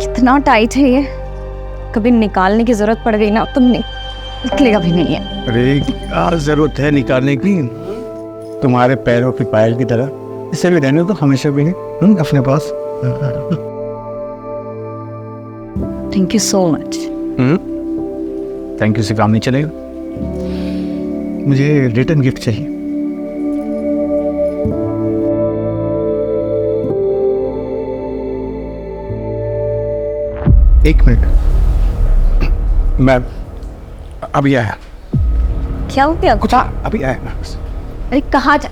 कितना टाइट है ये, कभी निकालने की जरूरत पड़ गई ना तो निकलेगा भी नहीं है। अरे क्या जरूरत है निकालने की, तुम्हारे पैरों की पायल की तरह इसे भी रहने तो हमेशा भी है अपने पास। Thank you so much. Thank you से काम नहीं चलेगा, मुझे रिटर्न गिफ्ट चाहिए। एक मिनट, मैं अभी आया। क्या हो गया? कुछ अभी आया मैं बस। अरे कहाँ जा?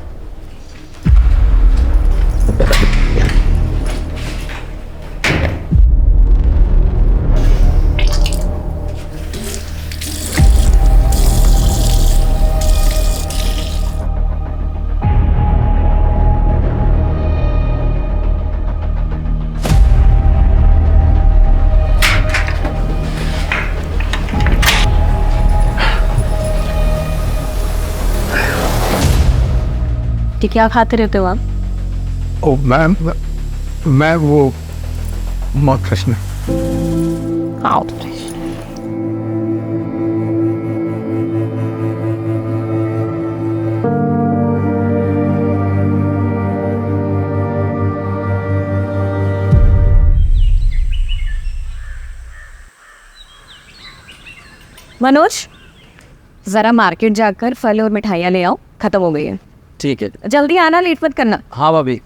क्या खाते रहते हो आप? ओ मैम, मैं वो mouth freshener. Mouth freshener? Manoj, जरा मार्केट जाकर फल और मिठाइयाँ ले आओ, खत्म हो गई है। ठीक है, जल्दी आना, लेट मत करना। हाँ भाभी।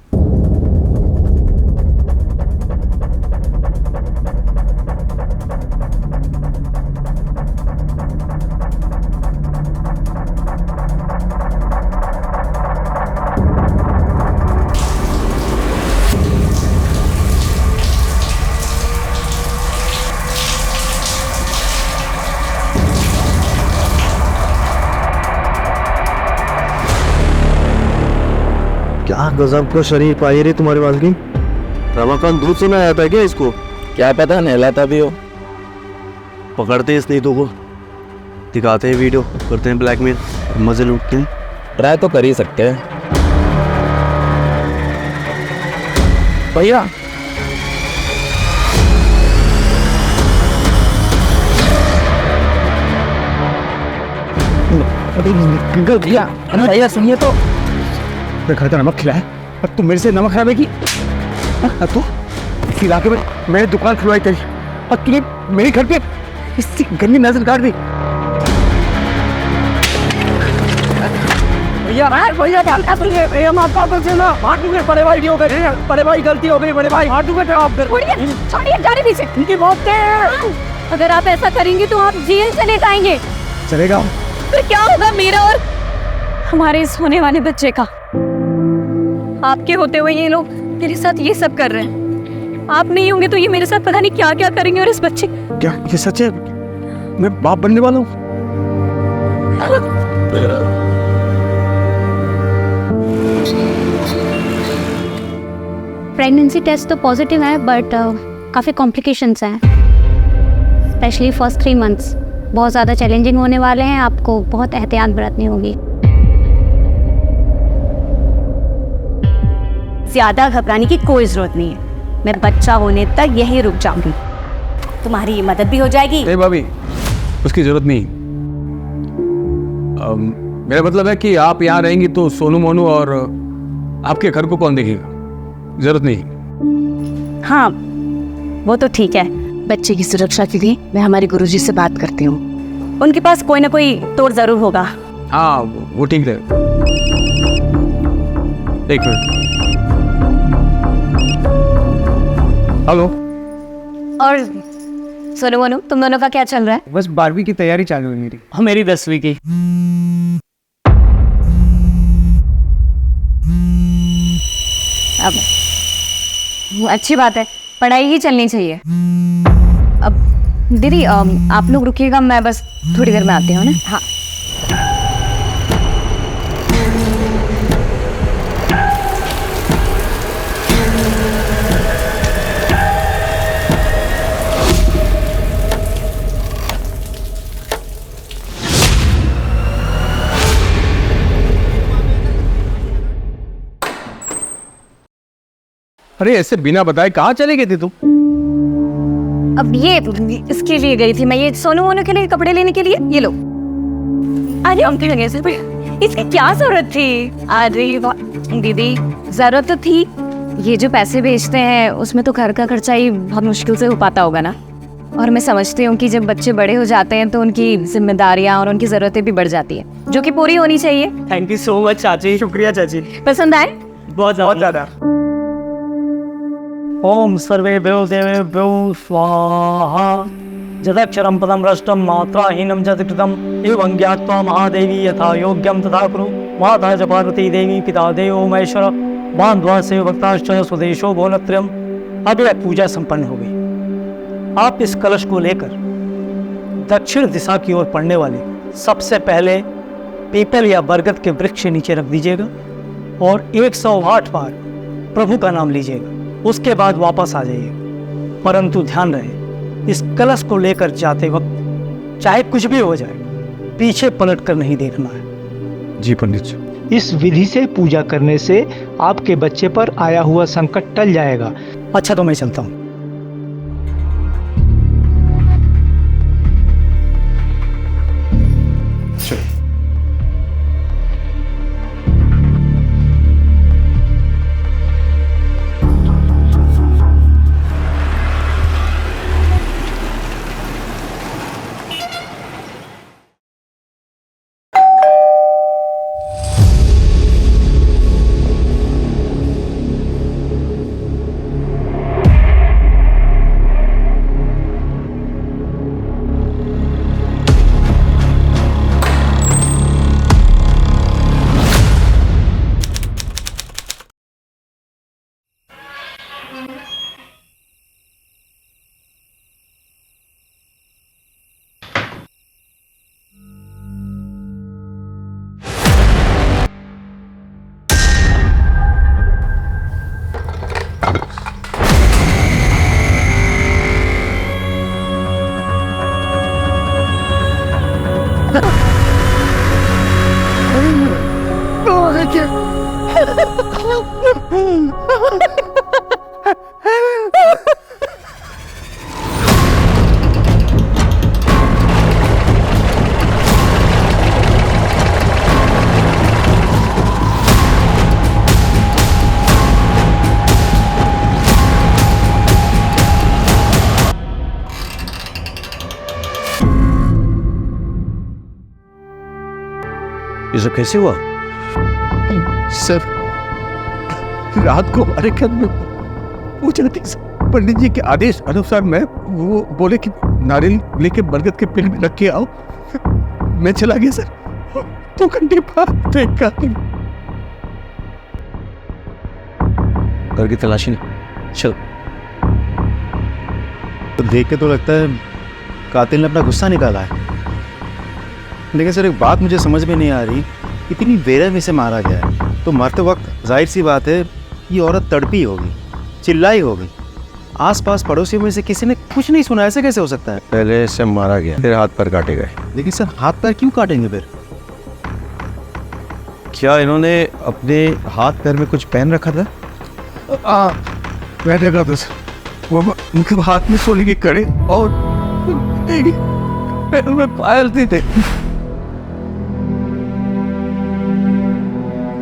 क्या गजब का शरीर पाई रे तुम्हारे वाल की। रमाकांत दूध से ना आया था क्या इसको? क्या पता नहलाता भी हो। पकड़ते इस नीतू को, दिखाते हैं वीडियो, करते हैं ब्लैकमेल, मजे लूटते हैं। ट्राई तो कर ही सकते हैं भैया। भैया भैया सुनिए तो। घर का नमक खिलाया और तू मेरे से नमक खराबे की। तू इस इलाके में मैंने दुकान खुलवाई तेरी और तूने मेरे घर पे इससे गंदी नजर काट दी। भैया भैया माफ कर दो ना, मार दूंगे। बड़े भाई हो गए, बड़े भाई गलती हो गई, बड़े भाई मार दूंगे। आप छोड़िए, जाने दीजिए। इनकी मौत है। अगर आप ऐसा करेंगे तो आप जेल चले जाएंगे। चलेगा फिर क्या होगा मेरा और हमारे इस होने वाले बच्चे का? आपके होते हुए ये लोग मेरे साथ ये सब कर रहे हैं। आप नहीं होंगे तो ये मेरे साथ पता नहीं क्या क्या करेंगे। और इस बच्चे, क्या ये सच है? मैं बाप बनने वाला हूँ। प्रेगनेंसी टेस्ट तो पॉजिटिव है बट काफ़ी कॉम्प्लिकेशंस हैं, स्पेशली फर्स्ट 3 मंथ्स बहुत ज़्यादा चैलेंजिंग होने वाले हैं। आपको बहुत एहतियात बरतनी होगी। ज्यादा घबराने की कोई जरूरत नहीं है। मैं बच्चा होने तक यहीं रुक जाऊंगी, तुम्हारी मदद भी हो जाएगी। ए भाभी, उसकी जरूरत नहीं। मेरा मतलब है कि आप यहाँ रहेंगी तो सोनू मोनू और आपके घर को कौन देखेगा? जरूरत नहीं। हाँ वो तो ठीक है। बच्चे की सुरक्षा के लिए मैं हमारे गुरुजी से बात करती हूँ, उनके पास कोई ना कोई तोड़ जरूर होगा। हाँ वो ठीक है। एक मिनट। हेलो। और सोनू मोनू, तुम दोनों का क्या चल रहा है? बस 12वीं की तैयारी चालू है मेरी। और मेरी 10वीं की। अब अच्छी बात है, पढ़ाई ही चलनी चाहिए। अब दीदी आप लोग रुकिएगा, मैं बस थोड़ी देर में आती हूँ ना। हाँ अरे ऐसे बिना बताए कहाँ चले गए थे तुम? अब ये इसके लिए गई थी मैं, ये सोनू मोनू के लिए कपड़े लेने के लिए। ये लो। अरे हम लगे सर, इसकी क्या जरूरत थी? अरे वाह दीदी, जरूरत तो थी। ये जो पैसे भेजते हैं उसमें तो घर का खर्चा ही बहुत मुश्किल से हो पाता होगा ना। और मैं समझती हूँ कि जब बच्चे बड़े हो जाते हैं तो उनकी जिम्मेदारियाँ और उनकी ज़रूरतें भी बढ़ जाती है, जो कि पूरी होनी चाहिए। थैंक यू सो मच चाची। शुक्रिया चाची, पसंद आए? बहुत ज़्यादा। ओम सर्वेभ्यो देवेभ्यो स्वाहा। जदक्षरं पदं भ्रष्टं मात्राहीनं च कृतं एवं ज्ञात्वा महादेवी यथा योग्यं तथा कुरु। माता च पार्वती देवी, पिता देवो महेश्वर, बान्धवा से भक्ताश्च स्वदेशो भुवनत्रयम्। अब यह पूजा संपन्न हो गई। आप इस कलश को लेकर दक्षिण दिशा की ओर पड़ने वाले सबसे पहले पीपल या बरगद के वृक्ष के नीचे रख दीजिएगा और 108 बार प्रभु का नाम लीजिएगा। उसके बाद वापस आ जाइएगा। परंतु ध्यान रहे, इस कलश को लेकर जाते वक्त चाहे कुछ भी हो जाए, पीछे पलट कर नहीं देखना है। जी पंडित जी। इस विधि से पूजा करने से आपके बच्चे पर आया हुआ संकट टल जाएगा। अच्छा तो मैं चलता हूँ। ये सब कैसे हुआ? सर, रात को हमारे घर में पूजा थी सर। पंडित जी के आदेश अनुसार मैं वो बोले कि नारियल लेके बरगद के पेड़ में रख के आओ। मैं चला गया सर। 2 घंटे बाद देखा घर की तलाशी नहीं। चल। तो देख के तो लगता है कातिल ने अपना गुस्सा निकाला है। लेकिन सर एक बात मुझे समझ में नहीं आ रही, इतनी बेरहमी से मारा गया है तो मरते वक्त जाहिर सी बात है ये औरत तड़पी होगी, चिल्लाई होगी। आसपास पड़ोसियों में से किसी ने कुछ नहीं सुना, ऐसे कैसे हो सकता है? पहले से मारा गया, फिर हाथ पैर काटे गए। लेकिन सर हाथ पैर क्यों काटेंगे फिर? क्या इन्होंने अपने हाथ पैर में कुछ पहन रखा था? मैं देखा था सर, वो उनके हाथ में सोने की कड़े और पैरों में पायल थे।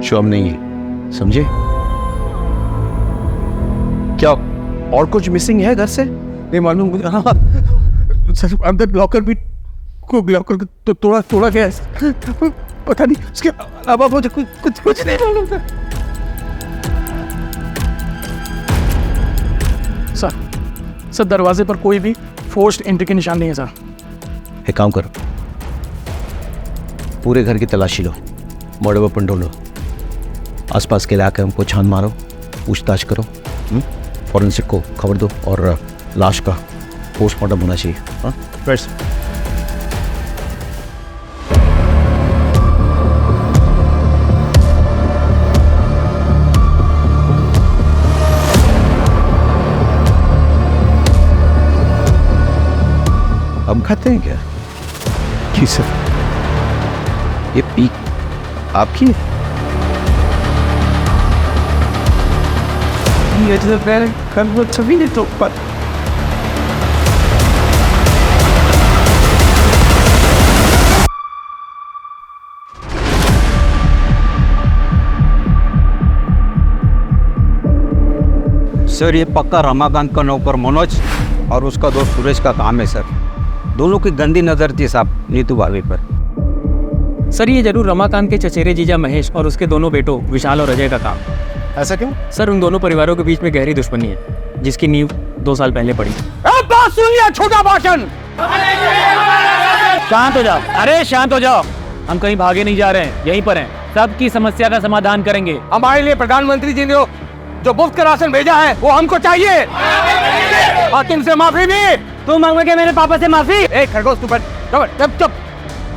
शोम नहीं है, समझे? क्या और कुछ मिसिंग है घर से? नहीं मालूम मुझे। हाँ सर, अंदर लॉकर भी को लॉकर तो तोड़ा गया है। पता नहीं उसके अलावा मुझे कुछ नहीं मालूम था। सर दरवाजे पर कोई भी फोर्स्ड एंट्री के निशान नहीं है सर। एक काम करो, पूरे घर की तलाशी लो, मॉडल वेपन ढूंढो, आसपास के इलाके हमको छान मारो, पूछताछ करो, फॉरेंसिक को खबर दो और लाश का पोस्टमार्टम होना चाहिए। हाँ बस हम खाते हैं क्या? जी सर। ये पीक आपकी है? ये तो पहले कल वो छवि नहीं तो पर सर ये पक्का रमाकांत का नौकर मनोज और उसका दोस्त सुरेश का काम है सर। दोनों की गंदी नज़र थी साहब नीतू भाभी पर। सर ये जरूर रमाकांत के चचेरे जीजा महेश और उसके दोनों बेटों विशाल और अजय का काम। ऐसा क्यों? सर उन दोनों परिवारों के बीच में गहरी दुश्मनी है जिसकी नींव 2 साल पहले पड़ी। बात सुन लिया, छोटा भाषण। शांत हो जाओ, अरे शांत हो जाओ। हम कहीं भागे नहीं जा रहे हैं, यहीं पर हैं। सबकी समस्या का समाधान करेंगे। हमारे लिए प्रधानमंत्री जी ने जो मुफ्त का राशन भेजा है वो हमको चाहिए और तुमसे माफी भी। तू मांगोगे मेरे पापा से माफी? ए खरगोश तू बैठ, चुप चुप।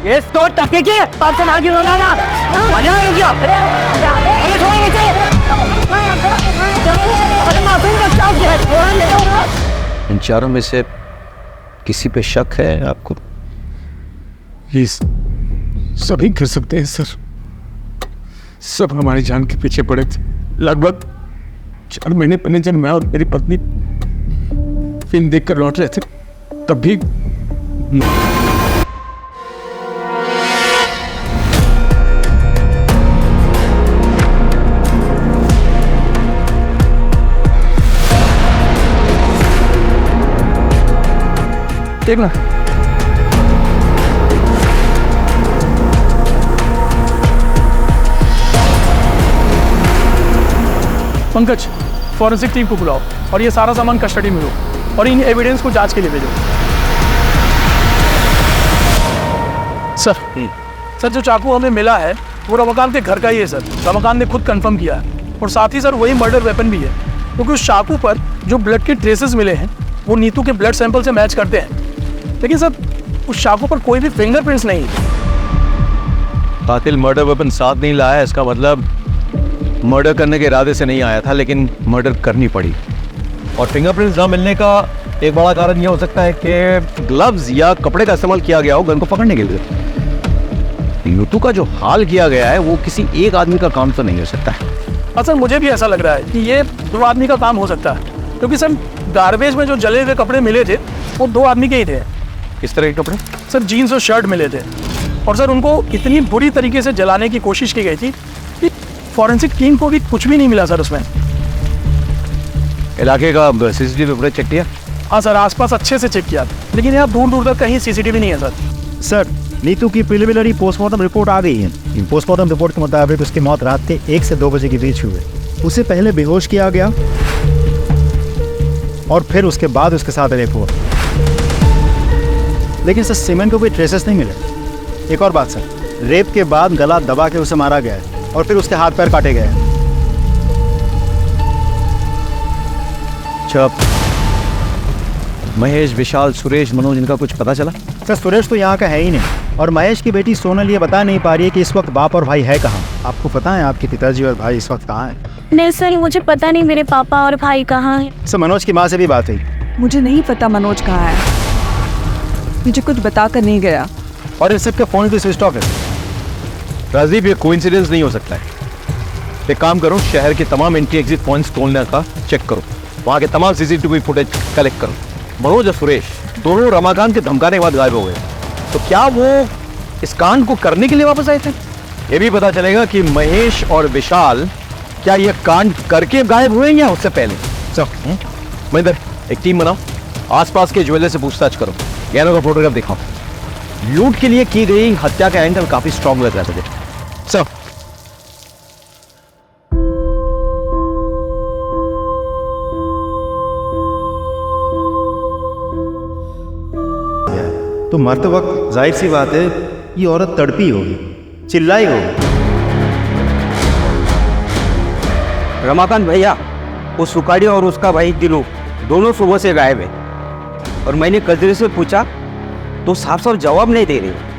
ये तो टके के पाप से मांगी होगा ना। इन चारों में से किसी पे शक है आपको? प्लीज सभी कर सकते हैं सर। सब हमारी जान के पीछे पड़े थे। लगभग 4 महीने पहले जब मैं और मेरी पत्नी फिल्म देखकर लौट रहे थे तब भी देखना पंकज, फॉरेंसिक टीम को बुलाओ और ये सारा सामान कस्टडी में लो और इन एविडेंस को जांच के लिए भेजो। सर जो चाकू हमें मिला है वो रमाकांत के घर का ही है सर। रमाकांत ने खुद कंफर्म किया है और साथ ही सर वही मर्डर वेपन भी है, क्योंकि उस चाकू पर जो ब्लड के ट्रेसेस मिले हैं वो नीतू के ब्लड सैंपल से मैच करते हैं, लेकिन सर उस चाकू पर कोई भी फिंगरप्रिंट्स नहीं है। कातिल मर्डर वेपन साथ नहीं लाया, इसका मतलब मर्डर करने के इरादे से नहीं आया था, लेकिन मर्डर करनी पड़ी। और फिंगरप्रिंट्स ना मिलने का एक बड़ा कारण यह हो सकता है कि ग्लव्स या कपड़े का इस्तेमाल किया गया हो गन को पकड़ने के लिए। नीतू का जो हाल किया गया है वो किसी एक आदमी का काम तो नहीं हो सकता है। सर मुझे भी ऐसा लग रहा है कि ये 2 आदमी का काम हो सकता है, क्योंकि सर गार्बेज में जो जले हुए कपड़े मिले थे वो 2 आदमी के ही थे। किस तरह के कपड़े? सर जीन्स और शर्ट मिले थे और सर उनको इतनी बुरी तरीके से जलाने की कोशिश की गई थी कि फॉरेंसिक टीम को भी कुछ भी नहीं मिला सर उसमें। इलाके का सीसीटीवी फुटेज चेक किया? हाँ सर, आसपास अच्छे से चेक किया, लेकिन यहाँ दूर दूर तक कहीं सीसीटीवी नहीं है सर। सर नीतू की प्रिलिमिनरी पोस्टमार्टम रिपोर्ट आ गई है। पोस्टमार्टम रिपोर्ट के मुताबिक उसकी मौत रात के 1 से 2 बजे के बीच हुई। उसे पहले बेहोश किया गया और फिर उसके बाद उसके साथ रेप हुआ, लेकिन सर सीमेंट को कोई ट्रेसेस नहीं मिले। एक और बात सर, रेप के बाद गला दबा के उसे मारा गया है और फिर उसके हाथ पैर काटे गए हैं। चुप। महेश, विशाल, सुरेश, मनोज, इनका कुछ पता चला? सर सुरेश तो यहाँ का है ही नहीं और महेश की बेटी सोनल ये बता नहीं पा रही है कि इस वक्त बाप और भाई है कहाँ। आपको पता है आपके पिताजी और भाई इस वक्त कहाँ हैं? नहीं सर, मुझे पता नहीं मेरे पापा और भाई कहाँ हैं। सर मनोज की माँ से भी बात हुई। मुझे नहीं पता मनोज कहाँ है, मुझे कुछ बता कर नहीं गया और इन सबके फोन भी स्विच ऑफ है। राजीव, ये कोइंसिडेंस नहीं हो सकता है। एक काम करो, शहर के तमाम एंट्री एग्जिट पॉइंट्स तोड़ने का चेक करो, वहाँ के तमाम सीसीटीवी फुटेज कलेक्ट करो। मनोज और सुरेश दोनों रमाकांत के धमकाने के बाद गायब हो गए, तो क्या वो इस कांड को करने के लिए वापस आए थे? ये भी पता चलेगा कि महेश और विशाल क्या ये कांड करके गायब हुए या उससे पहले। चलो महेंद्र, एक टीम बनाओ, आसपास के ज्वेलर से पूछताछ करो, गहनों का फोटोग्राफ दिखाओ। लूट के लिए की गई हत्या का एंगल काफी स्ट्रांग लग रहा था मुझे। चलो। तो मरते वक्त जाहिर सी बात है ये औरत तड़पी होगी, चिल्लाई होगी। रमाकांत भैया, वो सुकाड़ी और उसका भाई दिलू दोनों सुबह से गायब है और मैंने कजरी से पूछा तो साफ साफ जवाब नहीं दे रही।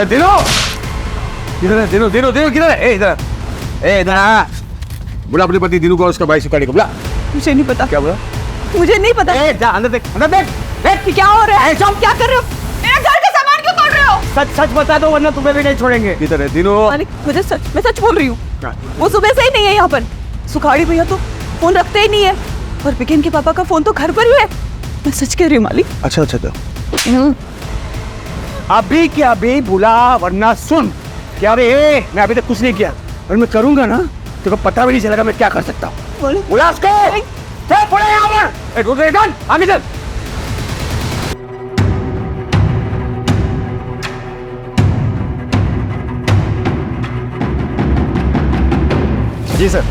दिनो किधर है? दिनो दिनो दिनो किधर है? इधर इधर आ। बुला अपने पति दिनू को और उसका भाई सुकाड़ी को बुला। मुझे नहीं पता। क्या बोला? मुझे नहीं पता। जा अंदर देख, अंदर देख। क्या हो रहा है? क्या कर रहे हो? मेरे घर का सामान क्यों तोड़ रहे हो? सच सच बता दो वरना तुम्हें भी नहीं छोड़ेंगे। किधर है दिनों? मालिक मुझे सच, मैं सच बोल रही हूँ। वो सुबह से ही नहीं है यहाँ पर। सुखाड़ी भैया तो फोन रखते ही नहीं है और बिकिन के पापा का फोन तो घर पर ही है। मैं सच कह रही हूँ मालिक। अच्छा अच्छा तो अभी क्या अभी बुला वरना सुन। क्या रे मैं अभी तक कुछ नहीं किया और मैं करूंगा ना तेरे को पता भी नहीं चलेगा मैं क्या कर सकता हूँ। बुला उसको। चल पड़े यहाँ पर। आगे चल। जी सर,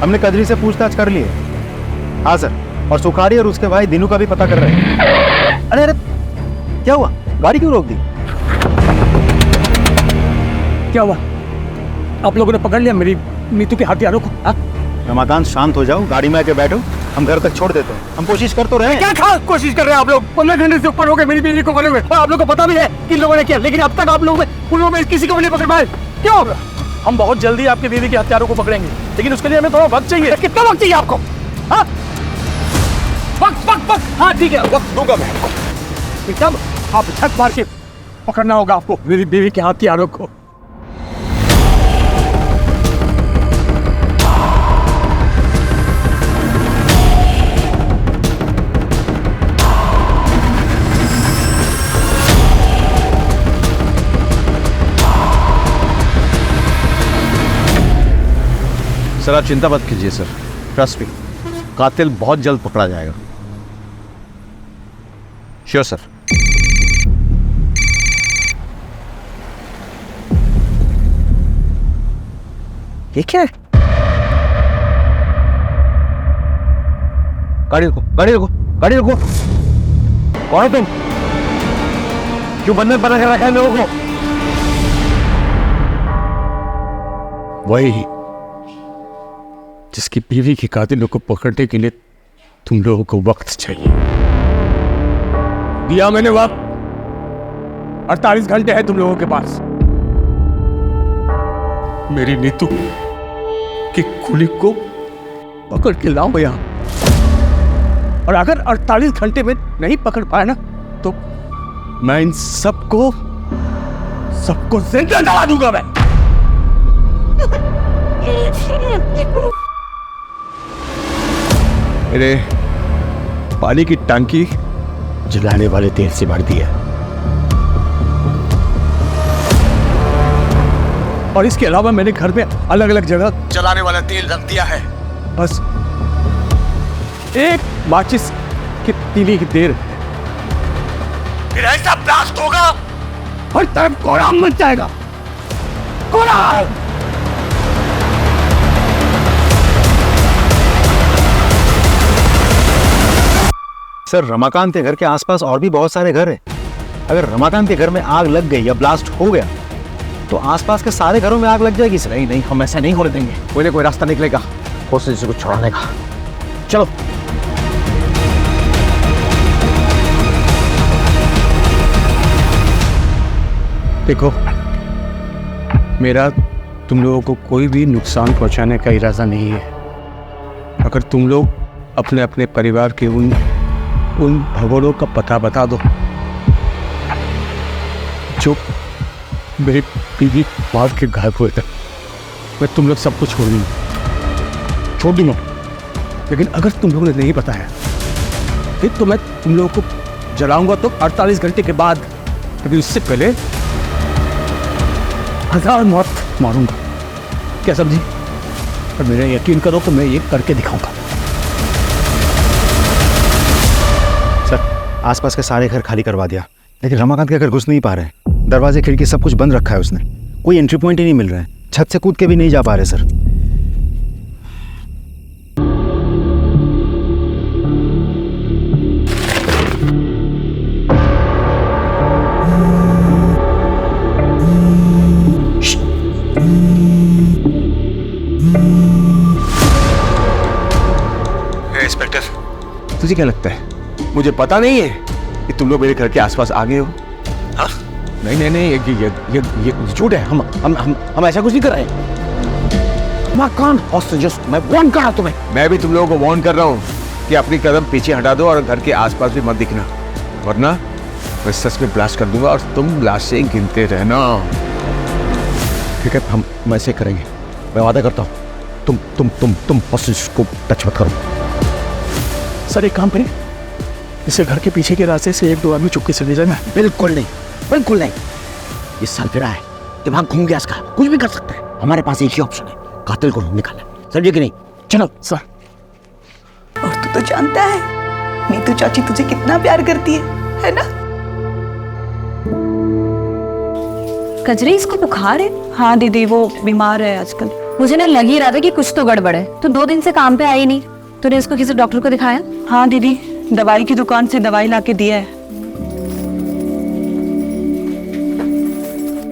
हमने कदरी से पूछताछ कर ली है। हाँ सर, और सुखाड़ी और उसके भाई दिनू का भी पता कर रहे हैं। अरे अरे क्या हुआ? गाड़ी क्यों रोक दी? क्या हुआ? आप लोगों ने पकड़ लिया मेरी नीतू के हथियारों को? रमाकांत शांत हो जाओ, गाड़ी में आके बैठो, हम घर तक छोड़ देते हैं। हम कोशिश कर तो रहे हैं। क्या खास कोशिश कर रहे हैं आप लोग? 15 घंटे से ऊपर हो गए मेरी बीवी को पकड़े हुए और आप लोग को पता भी है कि लोगों ने किया, लेकिन अब तक आप लोग उन लोगों में किसी को भी नहीं पकड़ पाए। क्यों? हम बहुत जल्दी आपके बीवी के हत्यारों को पकड़ेंगे, लेकिन उसके लिए हमें थोड़ा वक्त चाहिए। कितना वक्त चाहिए आपको? हाँ वक्त वक्त वक्त। हाँ ठीक है वक्त दूंगा मैं आपको। एकदम आप छत मार के पकड़ना होगा आपको मेरी बीवी के हथियारों को। सर आप चिंता मत कीजिए सर, ट्रस्ट मी, कातिल बहुत जल्द पकड़ा जाएगा। Sure sir. ये क्या है? गाड़ी रुको, गाड़ी रुको, गाड़ी रुको। कौन हो तुम? क्यों बंधन बना कर रखा है लोगों को? वही जिसकी बीवी के कातिलों को पकड़ने के लिए तुम लोगों को वक्त चाहिए। दिया मैंने वक्त। 48 घंटे है तुम लोगों के पास। मेरी नीतू की खूनी को पकड़ के लाओ यहां। और अगर 48 घंटे में नहीं पकड़ पाया ना तो मैं इन सबको जिंदा जला दूंगा मैं। मेरे पानी की टंकी जलाने वाले तेल से भर दिया और इसके अलावा मैंने घर में अलग अलग जगह जलाने वाला तेल रख दिया है। बस एक माचिस की तीली की देर फिर ऐसा ब्लास्ट होगा और तरफ कोहराम मच जाएगा। कोहराम। सर रमाकांत के घर के आसपास और भी बहुत सारे घर हैं। अगर रमाकांत के घर में आग लग गई या ब्लास्ट हो गया तो आसपास के सारे घरों में आग लग जाएगी सर। नहीं, हम ऐसा नहीं होने देंगे। कोई ना कोई रास्ता निकलेगा कोशिश को छुड़ाने का। चलो। देखो, मेरा तुम लोगों को कोई भी नुकसान पहुंचाने का इरादा नहीं है। अगर तुम लोग अपने अपने परिवार के उन भगोड़ों का पता बता दो जो मेरी बीवी मार के गायब हुए थे, मैं तुम लोग सबको छोड़ दूंगा। लेकिन अगर तुम लोगों ने नहीं बताया फिर तो मैं तुम लोगों को जलाऊंगा तो 48 घंटे के बाद, लेकिन उससे पहले 1000 मौत मारूंगा। क्या समझी? और मेरा यकीन करो तो मैं ये करके दिखाऊंगा। सर आसपास के सारे घर खाली करवा दिया, लेकिन रमाकांत के घर घुस नहीं पा रहे। दरवाजे खिड़की सब कुछ बंद रखा है उसने। कोई एंट्री पॉइंट ही नहीं मिल रहा है। छत से कूद के भी नहीं जा पा रहे सर। इंस्पेक्टर, तुझे क्या लगता है मुझे पता नहीं है कि तुम लोग मेरे घर के आसपास आ गए हो? हाँ? नहीं, ये झूठ है। हम ऐसा कुछ नहीं कर रहे हैं। मैं वार्न कर रहा हूं तुम्हें। मैं भी तुम लोगों को वार्न कर रहा हूँ कि अपनी कदम पीछे हटा दो और घर के आसपास भी मत दिखना, वरना मैं सच में ब्लास्ट कर दूंगा और तुम लाशें गिनते रहना। ठीक है, हम ऐसे करेंगे, मैं वादा करता हूँ। तुम हॉस्टेज को टच मत करो। सर एक काम करें, इसे घर के पीछे के रास्ते से 1-2 आदमी चुपके से ले जाना। बिल्कुल नहीं, बिल्कुल नहीं। इस साल फिर है, दिमाग घूम गया इसका, कुछ भी कर सकता है। हमारे पास एक ही ऑप्शन है, कातिल को निकालना। समझे कि नहीं? चलो सर। और तू तो जानता है नीतू चाची तुझे कितना प्यार करती है ना? कजरी, इसको बुखार है? हाँ दीदी, वो बीमार है आजकल। मुझे ना लग ही रहा था कि कुछ तो गड़बड़ है। तो 2 दिन से काम पे आई नहीं, तूने इसको किसी डॉक्टर को दिखाया? हाँ दीदी, दवाई की दुकान से दवाई लाके दिया है।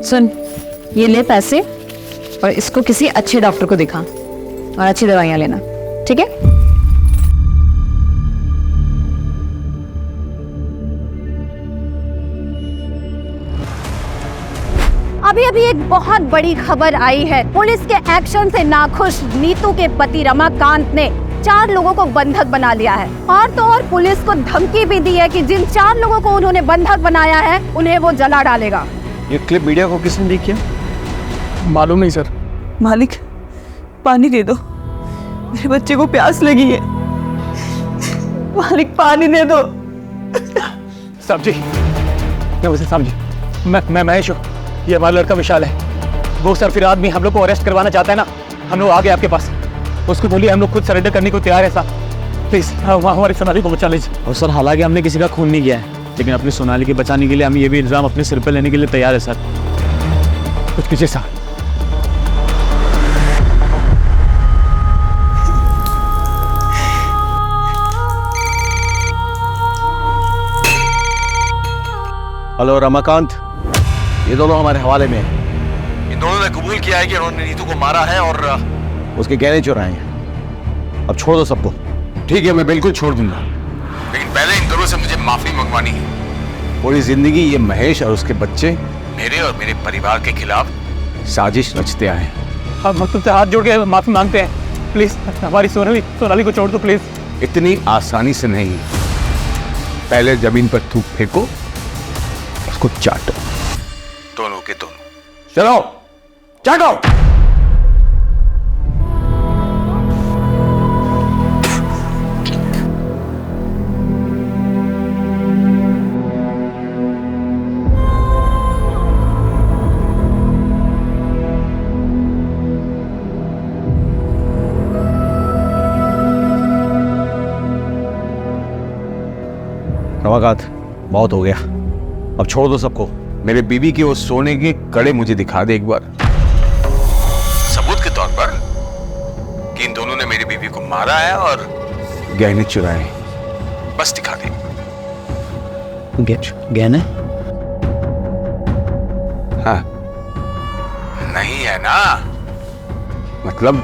सुन, ये ले पैसे और इसको किसी अच्छे डॉक्टर को दिखा और अच्छी दवाइयाँ लेना, ठीक है? अभी अभी एक बहुत बड़ी खबर आई है। पुलिस के एक्शन से नाखुश नीतू के पति रमाकांत ने 4 लोगों को बंधक बना लिया है। और तो और पुलिस को धमकी भी दी है कि जिन 4 लोगों को उन्होंने बंधक बनाया है उन्हें वो जला डालेगा। ये क्लिप मीडिया को किसने लीक किया? मालूम नहीं सर। मालिक, पानी दे दो, मेरे बच्चे को प्यास लगी है। मालिक पानी दे दो। साहब जी, मैं महेश हूँ, ये हमारा लड़का विशाल है। वो सर फिर आदमी हम लोग को अरेस्ट करवाना चाहता है ना, हम लोग आ गए आपके पास। उसको बोलिए हम लोग खुद सरेंडर करने को तैयार है साहब, प्लीज हमारी सोनाली को बचा लीजिए। और सर हालांकि हमने किसी का खून नहीं किया है, लेकिन अपनी सोनाली के बचाने के लिए हम ये भी इल्ज़ाम अपने सिर पर लेने के लिए तैयार है सर। कुछ कीजिए साहब। हेलो रमाकांत, ये दोनों हमारे हवाले में हैं। इन दोनों ने कबूल किया है कि उन्होंने नीतू को मारा है और उसके गहने चुराए हैं। अब छोड़ दो सबको। ठीक है, मैं बिल्कुल छोड़ दूंगा, लेकिन पहले इन दोनों से मुझे माफी मंगवानी है। पूरी जिंदगी ये महेश और उसके बच्चे मेरे और मेरे परिवार के खिलाफ साजिश रचते आए। हम तुमसे हाथ जोड़ के माफी मांगते हैं, प्लीज हमारी सोनाली को छोड़ दो प्लीज। इतनी आसानी से नहीं, पहले जमीन पर थूक फेंको, उसको चाटो, दोनों के दोनों। चलो चाटो। रमाकांत, बहुत हो गया, अब छोड़ दो सबको। मेरे बीवी के वो सोने के कड़े मुझे दिखा दे एक बार, सबूत के तौर पर कि इन दोनों ने मेरी बीवी को मारा है और गहने चुराए। बस दिखा दे। गहने? हाँ, नहीं है ना, मतलब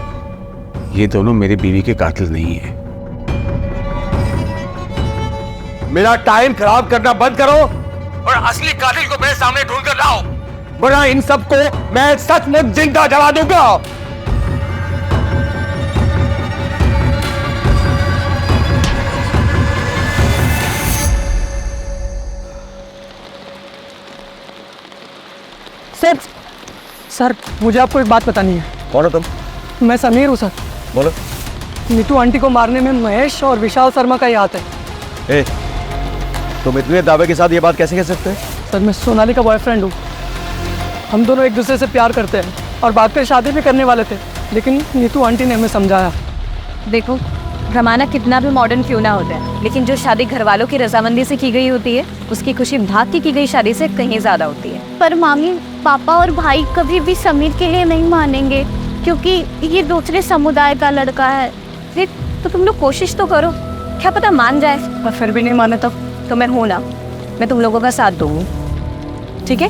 ये दोनों मेरी बीवी के कातिल नहीं है। मेरा टाइम खराब करना बंद करो और असली कातिल को मेरे सामने ढूंढ कर लाओ, वरना इन सबको मैं सचमुच जिंदा जला दूंगा। सर मुझे आपको एक बात बतानी है। कौन हो तुम? मैं समीर हूँ सर। बोलो। नीतू आंटी को मारने में महेश और विशाल शर्मा का ही हाथ है। ए, तुम इतने दावे के साथ ये बात कैसे कह सकते हो? सर मैं सोनाली का बॉयफ्रेंड हूँ, हम दोनों एक दूसरे से प्यार करते हैं और बाद में शादी भी करने वाले थे, लेकिन नीतू आंटी ने हमें समझाया। देखो, रमाना कितना भी मॉडर्न क्यों ना होता है, लेकिन जो शादी घर वालों की रजामंदी से की गई होती है उसकी खुशी भाग की गई शादी से कहीं ज़्यादा होती है। पर मामी, पापा और भाई कभी भी समीर के लिए नहीं मानेंगे क्योंकि ये दूसरे समुदाय का लड़का है। फिर तो तुम लोग कोशिश तो करो, क्या पता मान जाए। पर फिर भी नहीं माने तो मैं हूँ ना, मैं तुम लोगों का साथ दूंगी, ठीक है?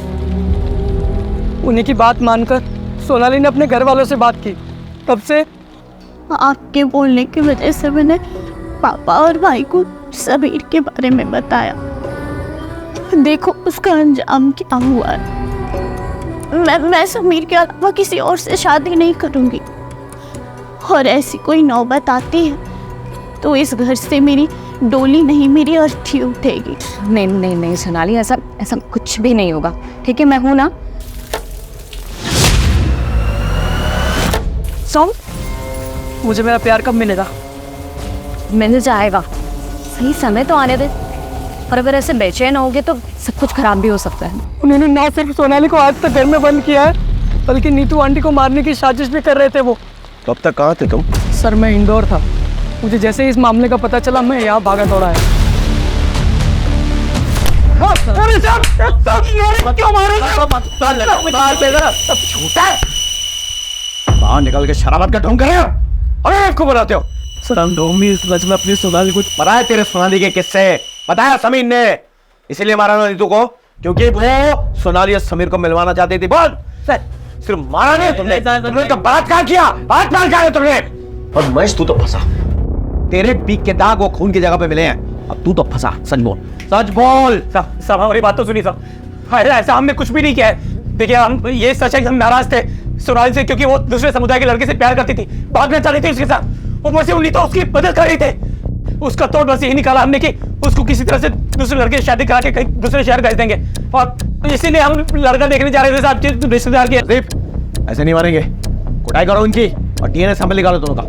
उन्हीं की बात मानकर सोनाली ने अपने घर वालों से बात की, तब से आपके बोलने की वजह से मैंने पापा और भाई को समीर के बारे में बताया। देखो उसका अंजाम क्या हुआ है। मैं समीर के अलावा किसी और से शादी नहीं करूंगी, और ऐसी कोई नौबत आती है तो इस घर से मेरी डोली नहीं मेरी अर्थी उठेगी। नहीं नहीं नहीं सोनाली, ऐसा ऐसा कुछ भी नहीं होगा, ठीक है? मैं हूं ना। सॉन्ग, मुझे मेरा प्यार कब मिलेगा? मिल जाएगा, सही समय तो आने दे। और अगर ऐसे बेचैन होगे तो सब कुछ खराब भी हो सकता है। उन्होंने ना सिर्फ सोनाली को आज तक घर में बंद किया है, बल्कि नीतू आंटी को मारने की साजिश भी कर रहे थे वो। तो अब तक कहाँ थे तुम? सर मैं इंदौर था, मुझे जैसे ही इस मामले का पता चला मैं यहाँ भागा दौड़ा है। बाहर निकल के शराबत का ढोंग कर रहे हो? अरे आपको बनाते हो? सर हम डोंगी इस वजह में अपनी सोनाली को पता है तेरे सोनाली के किस्से? बताया समीर ने, इसीलिए मारा ना नीतू को, क्योंकि वो सोनाली और समीर को मिलवाना चाहती थी। बोल, सिर्फ मारा नहीं तुमने, तुमने तो बलात्कार किया, बलात्कार किया तुमने। और महेश तू तो फंसा, तेरे पीक के दाग वो खून की जगह पे मिले हैं, अब तू तो फंसा। सच बोल, सच बोल। सब हमारी बात तो सुनी सब। अरे ऐसा हमने कुछ भी नहीं किया है। देखिए हम ये सच है कि हम नाराज थे सोनाली से, क्योंकि वो दूसरे समुदाय के लड़के से प्यार करती थी, भागना चाहती थी उसके साथ। ऊपर से उन्हीं तो उसकी मदद कर रही थे। उसका तोड़ बस यही निकाला हमने कि उसको किसी तरह से दूसरे लड़के से शादी करा के कहीं दूसरे शहर भेज देंगे, और इसीलिए हम लड़का देखने जा रहे थे साहब के रिश्तेदार के। ऐसे नहीं मारेंगे, कुटाई करो उनकी और डीएनए सैंपल निकालो दोनों का।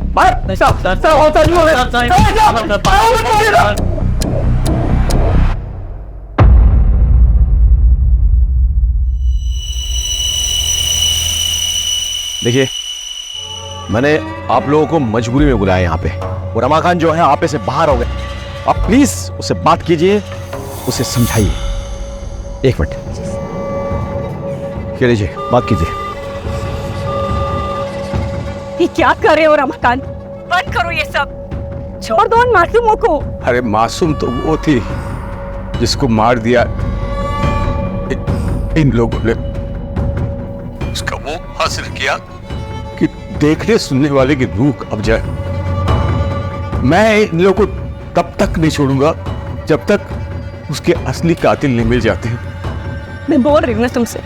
देखिए, मैंने आप लोगों को मजबूरी में बुलाया यहाँ पे। वो रमाकांत जो है आपे से बाहर हो गए, आप प्लीज उससे बात कीजिए, उसे समझाइए। एक मिनट, कह लीजिए, बात कीजिए। ये क्या कर रहे हो रमाकांत? बंद करो ये सब, छोड़ दो उन मासूमों को। अरे मासूम तो वो थी जिसको मार दिया इन लोगों ने। उसका वो हासिल किया कि देखने सुनने वाले की रूह अब जाए। मैं इन लोगों को तब तक नहीं छोड़ूंगा जब तक उसके असली कातिल नहीं मिल जाते। मैं बोल रही हूँ ना तुमसे,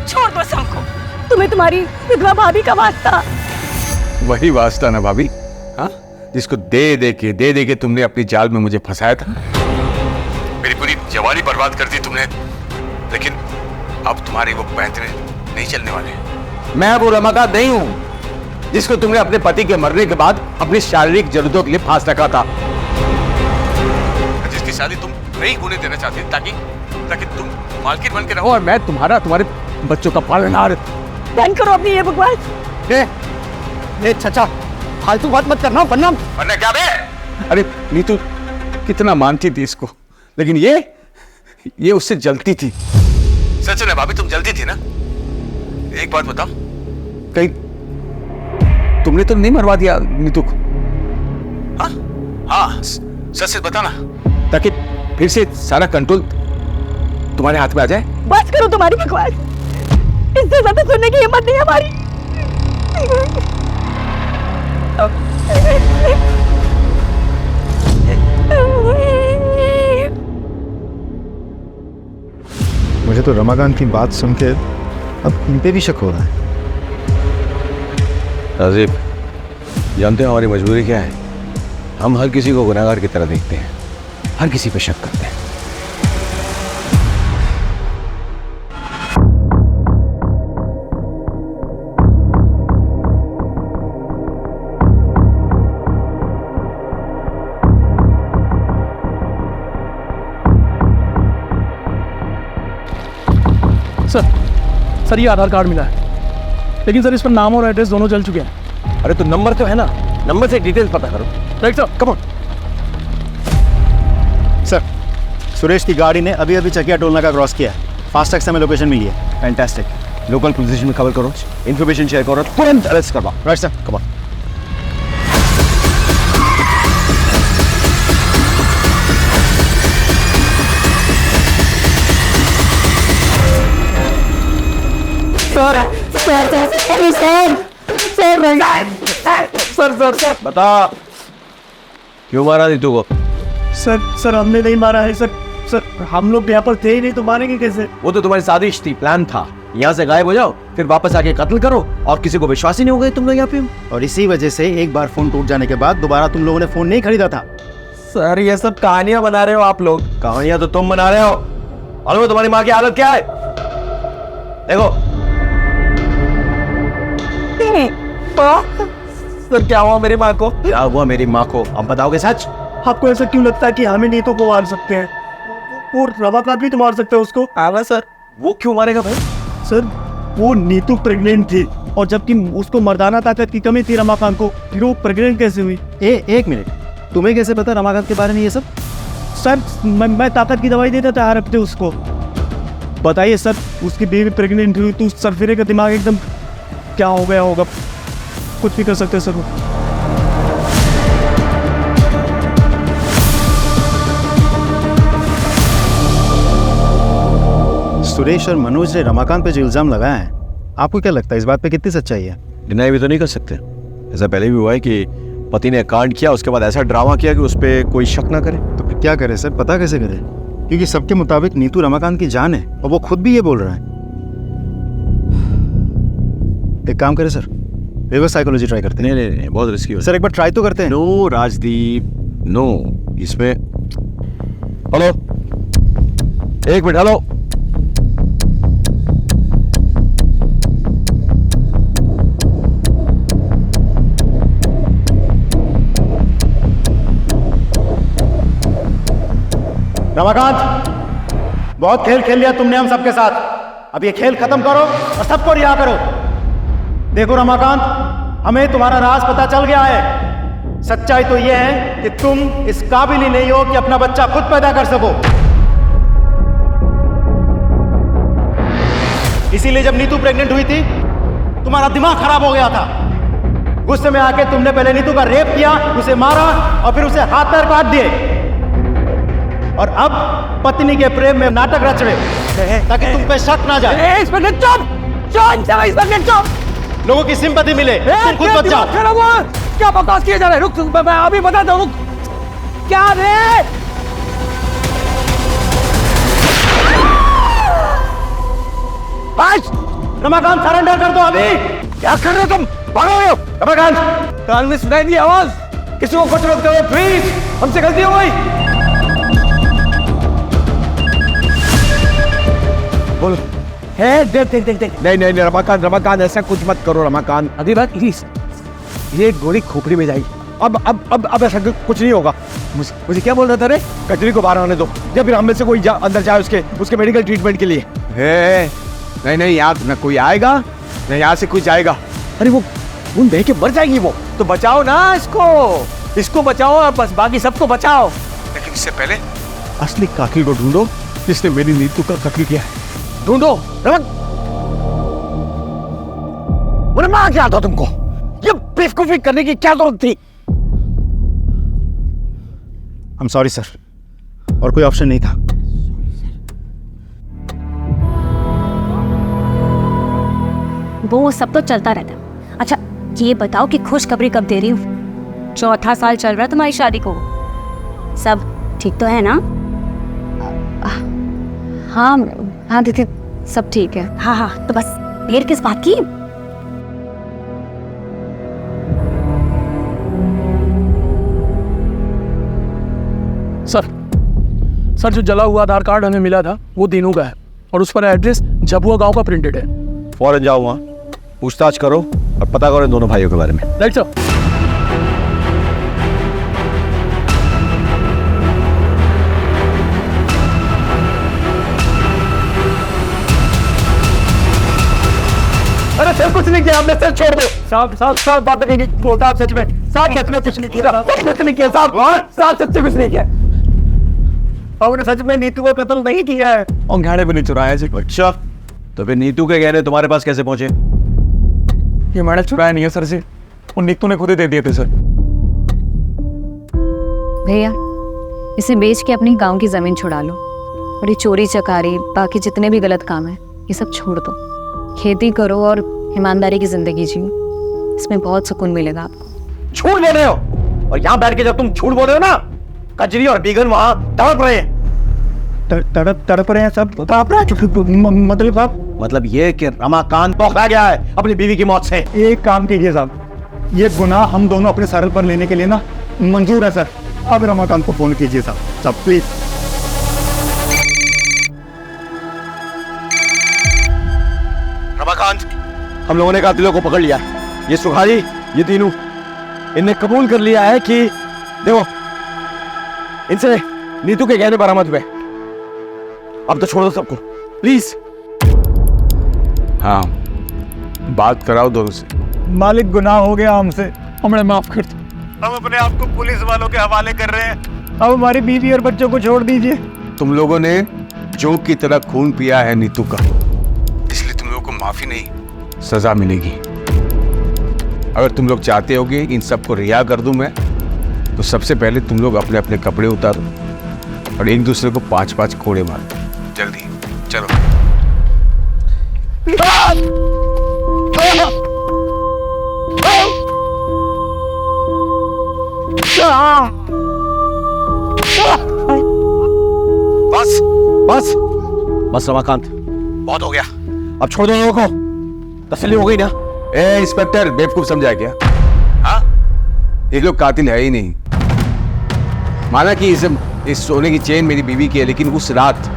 छोड़ दो सबको। तुम्हें तुम्हारी विधवा भाभी का वास्ता। वही वास्ता ना भाभी, हाँ, जिसको दे दे के तुमने अपनी जाल में मुझे फंसाया था। मेरी पूरी जवानी बर्बाद कर दी तुमने, लेकिन अब तुम्हारी वो पैंतरे नहीं चलने वाले। मैं वो रमाकांत नहीं हूं जिसको तुमने अपने पति के मरने के बाद अपनी शारीरिक जरूरतों के लिए फांस रखा था, जिसकी शादी तुम नहीं होने देना चाहती ताकि तुम मालकिन बन के रहो और मैं तुम्हारे बच्चों का पालनहार। बंद करो अपनी ये बकवास। ये चाचा, फालतू बात मत करना, वरना क्या बे? अरे नीतू कितना मानती थी इसको, लेकिन ये उससे जलती थी। सच है भाभी, तुम जलती थी ना। एक बात बताओ, कहीं तुमने तो नहीं मरवा दिया नीतू को? हाँ, सच से बताना, ताकि फिर से सारा कंट्रोल तुम्हारे हाथ में आ जाए। बस करो तुम्हारी बकवास, इससे ज्यादा सुनने की हिम्मत नहीं हमारी। मुझे तो रमाकांत की बात सुन के अब इन पे भी शक हो रहा है। राजीव, जानते हो हमारी मजबूरी क्या है? हम हर किसी को गुनहगार की तरह देखते हैं, हर किसी पे शक करते हैं। सर ये आधार कार्ड मिला है, लेकिन सर इस पर नाम और एड्रेस दोनों जल चुके हैं। अरे तो नंबर तो है ना, नंबर से डिटेल्स पता करो। Right sir, come on. Sir, Suresh की गाड़ी ने अभी अभी चकिया टोल नाका क्रॉस किया है। फास्टैग से हमें लोकेशन मिली है। फैंटास्टिक। लोकल पुलिस में खबर करो, इन्फॉर्मेशन शेयर करो, तुरंत अरेस्ट करवाओ। Right sir, come on. Sir बता, क्यों मारा नीतू को? सर हमने नहीं मारा है सर हम लोग यहाँ पर थे ही नहीं, तो मारेंगे कैसे? वो तो तुम्हारी साजिश थी, प्लान था। यहाँ से गायब हो जाओ, फिर वापस आके कत्ल करो, और किसी को विश्वास ही नहीं हो गए तुम लोग यहाँ पे। और इसी वजह से एक बार फोन टूट जाने के बाद दोबारा तुम लोगों ने फोन नहीं खरीदा था। सर ये सब कहानियां बना रहे हो आप लोग। कहानियां तो तुम बना रहे हो। मालूम तुम्हारी माँ की हालत क्या है? देखो सर क्या हुआ मेरी माँ को? क्या हुआ मेरी माँ को? आप बताओगे सच? आपको ऐसा क्यों लगता है कि हमें नीतू को मार सकते हैं? वो रमाकांत भी तो मार सकते हैं उसको। हाँ सर, वो क्यों मारेगा भाई? सर वो नीतू प्रेग्नेंट थी और जबकि उसको मर्दाना ताकत की कमी थी रमाकांत को, फिर वो प्रेग्नेंट कैसे हुई? एक मिनट, तुम्हें कैसे पता रमाकांत के बारे में ये सब? सर मैं ताकत की दवाई देता था हर हफ्ते उसको। बताइए सर, उसकी बीवी प्रेग्नेंट हुई तो सरफिरे का दिमाग एकदम क्या हो गया होगा? कुछ भी कर सकते सर वो। सुरेश और मनोज ने रमाकांत पे जो इल्जाम लगाया है, आपको क्या लगता है इस बात पे कितनी सच्चाई है? डिनाई भी तो नहीं कर सकते। ऐसा पहले भी हुआ है कि पति ने कांड किया, उसके बाद ऐसा ड्रामा किया कि उस पर कोई शक ना करे। तो फिर क्या करे सर, पता कैसे करे? क्योंकि सबके मुताबिक नीतू रमाकांत की जान है और वो खुद भी ये बोल रहा है। एक काम करे सर, रिवर्स साइकोलॉजी ट्राई करते हैं। नहीं, बहुत रिस्की हो सर एक बार ट्राई तो करते हैं। No Rajdeep, no. इसमें हेलो, एक मिनट, हेलो। रमाकांत, बहुत खेल खेल लिया तुमने हम सबके साथ। अब ये खेल खत्म करो और सबको रिहा करो। देखो रमाकांत, हमें तुम्हारा राज पता चल गया है। सच्चाई तो ये है कि तुम इस काबिल ही नहीं हो कि अपना बच्चा खुद पैदा कर सको। इसीलिए जब नीतू प्रेग्नेंट हुई थी, तुम्हारा दिमाग खराब हो गया था। गुस्से में आके तुमने पहले नीतू का रेप किया, उसे मारा और फिर उसे हाथ पैर काट दिए। और अब पत्नी के प्रेम में नाटक रच रहे हो ताकि तुम पे शक ना जाए। लोगों की सिंपैथी मिले, तुम खुद बच जाओ। क्या बकवास किया जा रहा है? रुक, मैं अभी बताता हूँ। क्या रे? रमाकांत सरेंडर कर दो अभी। क्या कर रहे हो तुम? भागो रमाकांत। कान में सुनाई दी आवाज? किसी को कुछ मत करो प्लीज, हमसे गलती हो गई। बोलो। देख। नहीं रमाकांत ऐसा कुछ मत करो रमाकांत। अभी बात प्लीज, ये गोली खोपड़ी में जाएगी। अब ऐसा कुछ नहीं होगा। मुझे क्या बोल रहा था रे? कचरी को बाहर आने दो, या फिर हम में से कोई अंदर जाए उसके मेडिकल ट्रीटमेंट के लिए। नहीं यहाँ न कोई आएगा, न यहाँ से कोई जाएगा। अरे वो खून बह के मर जाएगी वो। तो बचाओ ना इसको बचाओ और बस बाकी सबको बचाओ। लेकिन इससे पहले असली कातिल को ढूंढो जिसने मेरी नीतू का कत्ल किया है। ढूंढो। मुझे मार क्या था तुमको? ये बेवकूफी करने की क्या जरूरत थी? I'm sorry सर, और कोई ऑप्शन नहीं था। वो सब तो चलता रहता है। अच्छा ये बताओ कि खुशखबरी कब दे रही हूँ? 4था साल चल रहा है तुम्हारी शादी को। सब ठीक तो है ना? हाँ दीदी सब ठीक है। हाँ तो बस देर किस बात की? सर जो जला हुआ आधार कार्ड हमें मिला था वो दीनू का है और उस पर एड्रेस झबुआ गांव का प्रिंटेड है। फौरन जाओ वहाँ, पूछताछ करो और पता करो इन दोनों भाइयों के बारे में। Right sir. अरे सर कुछ नहीं किया हमने, सर छोड़ दो। साहब बात नहीं बोलता आप सच में। साहब सच में कुछ नहीं किया। कुछ नहीं किया साहब सच में कुछ नहीं किया। और सच में नीतू को कत्ल नहीं किया है और गहने भी नहीं चुराया है। अच्छा तो फिर नीतू के गहने तुम्हारे पास कैसे पहुंचे? ये मैंने चुराया नहीं है सर से, वो नीतू ने खुद ही दे दिए थे सर। भैया इसे बेच के अपनी गांव की जमीन छुड़ा लो और ये चोरी चकारी बाकी जितने भी गलत काम है ये सब छोड़ दो। खेती करो और ईमानदारी की जिंदगी जियो, इसमें बहुत सुकून मिलेगा आपको। झूठ बोल रहे हो और यहाँ बैठ के जब तुम झूठ बोल रहे हो ना, कजरी और बीगन वहाँ तड़प रहे हैं। तड़प रहे हैं सब। मतलब आप? मतलब ये कि रमाकांत पकड़ा गया है अपनी बीवी की मौत से। एक काम कीजिए साहब, ये गुनाह हम दोनों अपने सर पर लेने के लिए ना मंजूर है सर। अब रमाकांत को फोन कीजिए साहब प्लीज। रमाकांत, हम लोगों ने कातिलों को पकड़ लिया। ये सुखारी, ये तीनों, इनने कबूल कर लिया है कि देखो इनसे नीतू के गहने बरामद हुए। अब तो छोड़ दो सबको प्लीज। हाँ, बात कराओ दोनों से। मालिक, गुनाह हो गया हमसे, हमें माफ कर दो। हम अपने आप को पुलिस वालों के हवाले कर रहे हैं। अब हमारी बीवी और बच्चों को छोड़ दीजिए। तुम लोगों ने जोक की तरह खून पिया है नीतू का, इसलिए तुम लोगों को माफी नहीं, सजा मिलेगी। अगर तुम लोग चाहते होगे इन सबको रिहा कर दूं मैं, तो सबसे पहले तुम लोग अपने अपने कपड़े उतारो और एक दूसरे को 5-5 कोड़े मारो। जल्दी चलो। बस बस बस रमाकांत, बहुत हो गया। अब छोड़ दो लोगों को। तसल्ली हो गई ना? ए इंस्पेक्टर, बेवकूफ समझा क्या? हाँ, ये लोग कातिल है ही नहीं। माना कि इस सोने की चेन मेरी बीवी की है, लेकिन उस रात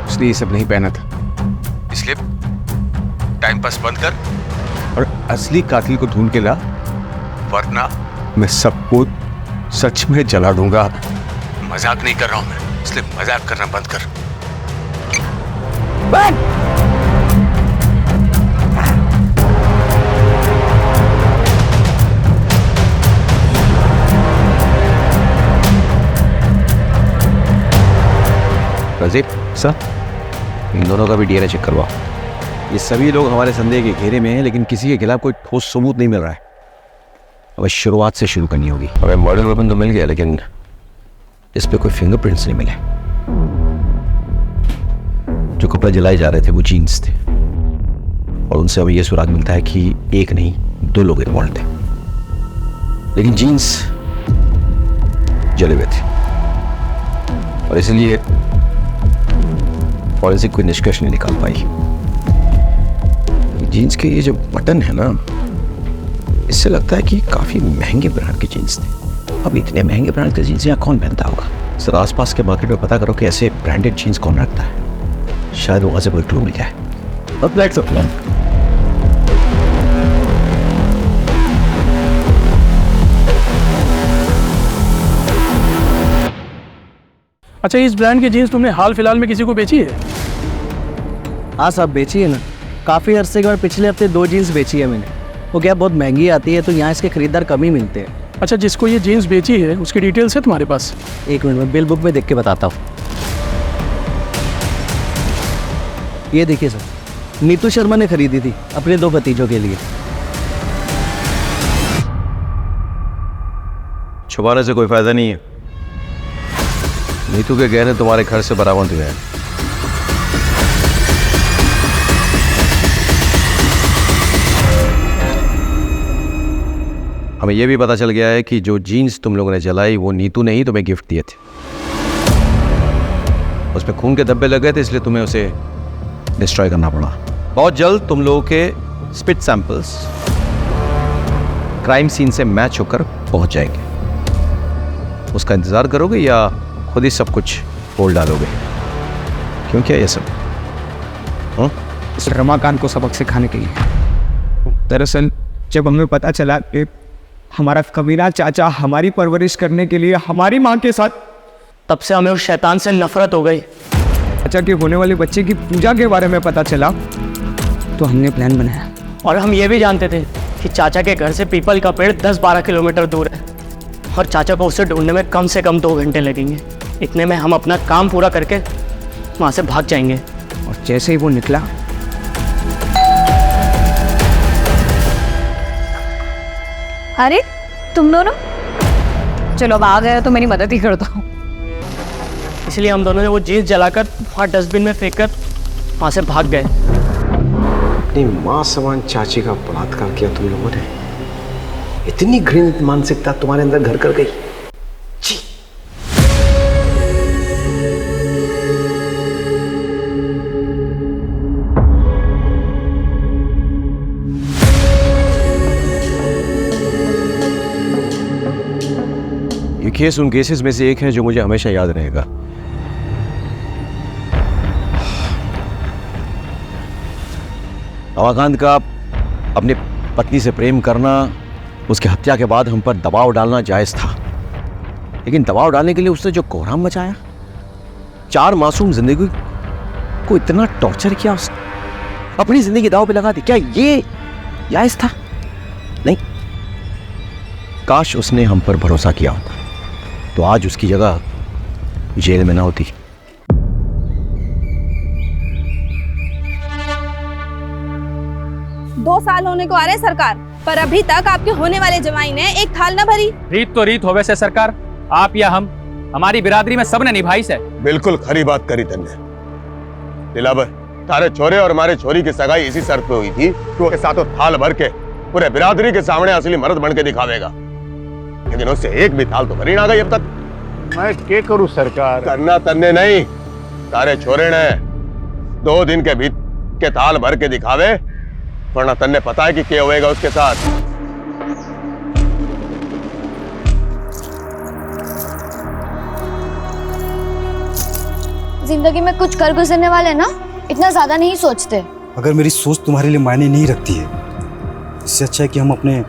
उसने ये सब नहीं पहना था। इसलिए टाइम पास बंद कर और असली कातिल को ढूंढ के ला, वरना मैं सबको सच में जला दूंगा। मजाक नहीं कर रहा हूं मैं, इसलिए मजाक करना बंद कर। रजीब सर, इन दोनों का भी डीएनए चेक करवाओ। ये सभी लोग हमारे संदेह के घेरे में हैं, लेकिन किसी के खिलाफ कोई ठोस सबूत नहीं मिल रहा है। अब शुरुआत से शुरू करनी होगी। हमें मर्डर वेपन तो मिल गया, लेकिन इस पे कोई फिंगरप्रिंट्स नहीं मिले। जो कपड़े जलाए जा रहे थे वो जीन्स थे, और उनसे हमें यह सुराग मिलता है कि एक नहीं 2 लोग इन्वॉल्व थे, लेकिन जीन्स जले हुए थे, और इसलिए फॉरेंसिक कोई निष्कर्ष नहीं निकाल पाई। जीन्स के ये जो बटन है ना, इससे लगता है कि काफी महंगे ब्रांड के जीन्स थे। अब इतने महंगे ब्रांड के जीन्स यहाँ कौन पहनता होगा? सर, आसपास के मार्केट में पता करो कि ऐसे ब्रांडेड जीन्स कौन रखता है। शायद वहां से कोई क्लू मिल जाए। अब लेट्स प्लान। अच्छा, इस ब्रांड की जीन्स तुमने हाल फिलहाल में किसी को बेची है? हाँ साहब, बेची है ना। काफ़ी अरसे के बाद पिछले हफ्ते 2 जीन्स बेची है मैंने। वो क्या बहुत महंगी आती है, तो यहाँ इसके खरीदार कम ही मिलते हैं। अच्छा, जिसको ये जीन्स बेची है उसकी डिटेल्स है तुम्हारे पास? एक मिनट में बिल बुक में देख के बताता हूँ। ये देखिए सर, नीतू शर्मा ने खरीदी थी अपने 2 भतीजों के लिए। छुपाने से कोई फायदा नहीं है। नीतू के गहने तुम्हारे घर से बरामद हुए हैं। हमें यह भी पता चल गया है कि जो जीन्स तुम लोगों ने जलाई वो नीतू ने ही तुम्हें गिफ्ट दिए थे। उसमें खून के धब्बे लग गए थे, इसलिए तुम्हें उसे डिस्ट्रॉय करना पड़ा। बहुत जल्द तुम लोगों के स्पिट सैंपल्स क्राइम सीन से मैच होकर पहुंच जाएंगे। उसका इंतजार करोगे या खुद ही सब कुछ बोल डालोगे? क्यों, क्या ये सब? रमाकांत को सबक सिखाने के लिए। दरअसल जब हमें पता चला कि हमारा कमीना चाचा हमारी परवरिश करने के लिए हमारी माँ के साथ, तब से हमें उस शैतान से नफरत हो गई। चाचा के होने वाले बच्चे की पूजा के बारे में पता चला, तो हमने प्लान बनाया। और हम ये भी जानते थे कि चाचा के घर से पीपल का पेड़ 10-12 किलोमीटर दूर है, और चाचा को उसे ढूंढने में कम से कम 2 घंटे लगेंगे। इतने में हम अपना काम पूरा करके वहाँ से भाग जाएंगे। और जैसे ही वो निकला, अरे तुम दोनों, चलो अब आ गए तो मेरी मदद ही कर दो। इसलिए हम दोनों ने वो जीन्स जलाकर वहाँ डस्टबिन में फेंक कर वहाँ से भाग गए। अपनी माँ समान चाची का बलात्कार किया तुम लोगों ने। इतनी घृणित मानसिकता तुम्हारे अंदर घर कर गई। छी। ये केस उन केसेस में से एक है जो मुझे हमेशा याद रहेगा। रमाकांत का अपनी पत्नी से प्रेम करना, उसकी हत्या के बाद हम पर दबाव डालना जायज था, लेकिन दबाव डालने के लिए उसने जो कोहराम मचाया, 4 मासूम जिंदगी को इतना टॉर्चर किया उसने, अपनी जिंदगी दांव पे लगा दी, क्या ये जायज था? नहीं। काश उसने हम पर भरोसा किया होता तो आज उसकी जगह जेल में ना होती। दो साल होने को आ रहे सरकार, पर अभी तक आपके होने वाले जमाई ने एक थाल न भरी। रीत तो रीत होवे से सरकार, आप या हम, हमारी बिरादरी में सबने निभाई से। बिल्कुल खरी बात करी तन्ने। दिलावर, तारे छोरे और हमारे छोरी की सगाई इसी शर्त पे हुई थी कि उसके साथों थाल भर के पूरे बिरादरी के सामने असली मर्द बन के दिखावेगा, लेकिन उससे एक भी थाल तो भरी ना गई अब तक। मैं क्या करूं सरकार? करना तन्ने नहीं, तारे छोरे ने 2 दिन के बीत के थाल भर के दिखावे, वरना तन्ने पता है कि क्या होएगा उसके साथ। जिंदगी में कुछ कर गुजरने वाले ना इतना ज्यादा नहीं सोचते। अगर मेरी सोच तुम्हारे लिए मायने नहीं रखती है, इससे अच्छा है कि हम अपने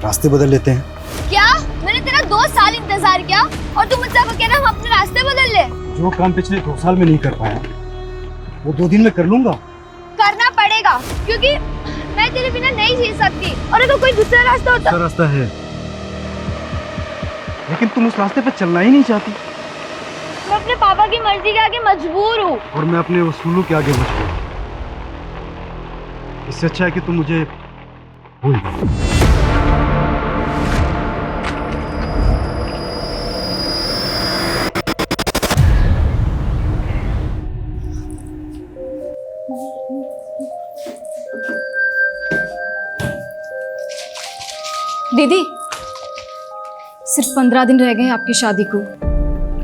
रास्ते बदल लेते हैं। क्या? मैंने तेरा 2 साल इंतजार किया और तुम मुझसे कह रहा हम अपने रास्ते बदल ले? जो काम पिछले 2 साल में नहीं कर पाया वो 2 दिन में कर लूंगा। करना पड़ेगा, क्योंकि मैं तेरे बिना नहीं जी सकती, और अगर कोई दूसरा रास्ता होता। दूसरा रास्ता है, लेकिन तुम उस रास्ते पे चलना ही नहीं चाहती। मैं अपने पापा की मर्जी के आगे मजबूर हूँ। और मैं अपने उसूलों के आगे मजबूर हूँ। इससे अच्छा है कि तुम मुझे भूल जाओ। दीदी, सिर्फ 15 दिन रह गए हैं आपकी शादी को,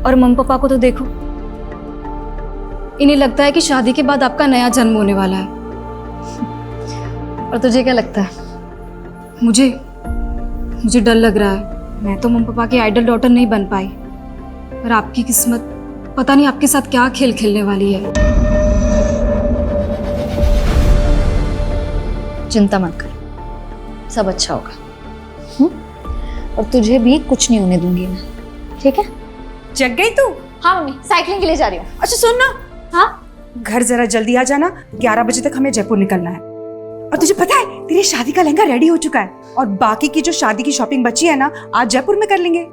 और मम्मी पापा को तो देखो, इन्हें लगता है कि शादी के बाद आपका नया जन्म होने वाला है। और तुझे क्या लगता है? मुझे डर लग रहा है। मैं तो मम्मी पापा की आइडल डॉटर नहीं बन पाई, और आपकी किस्मत पता नहीं आपके साथ क्या खेल खेलने वाली है। चिंता मत कर, सब अच्छा होगा। और तुझे भी कुछ नहीं होने दूंगी मैं, ठीक है? जग गई तू? हाँ मम्मी, साइकिलिंग के लिए जा रही हूँ। अच्छा सुन ना, हाँ घर जरा जल्दी आ जाना, 11 बजे तक हमें जयपुर निकलना है। और तुझे पता है तेरी शादी का लहंगा रेडी हो चुका है, और बाकी की जो शादी की शॉपिंग बची है ना, आज जयपुर में कर लेंगे।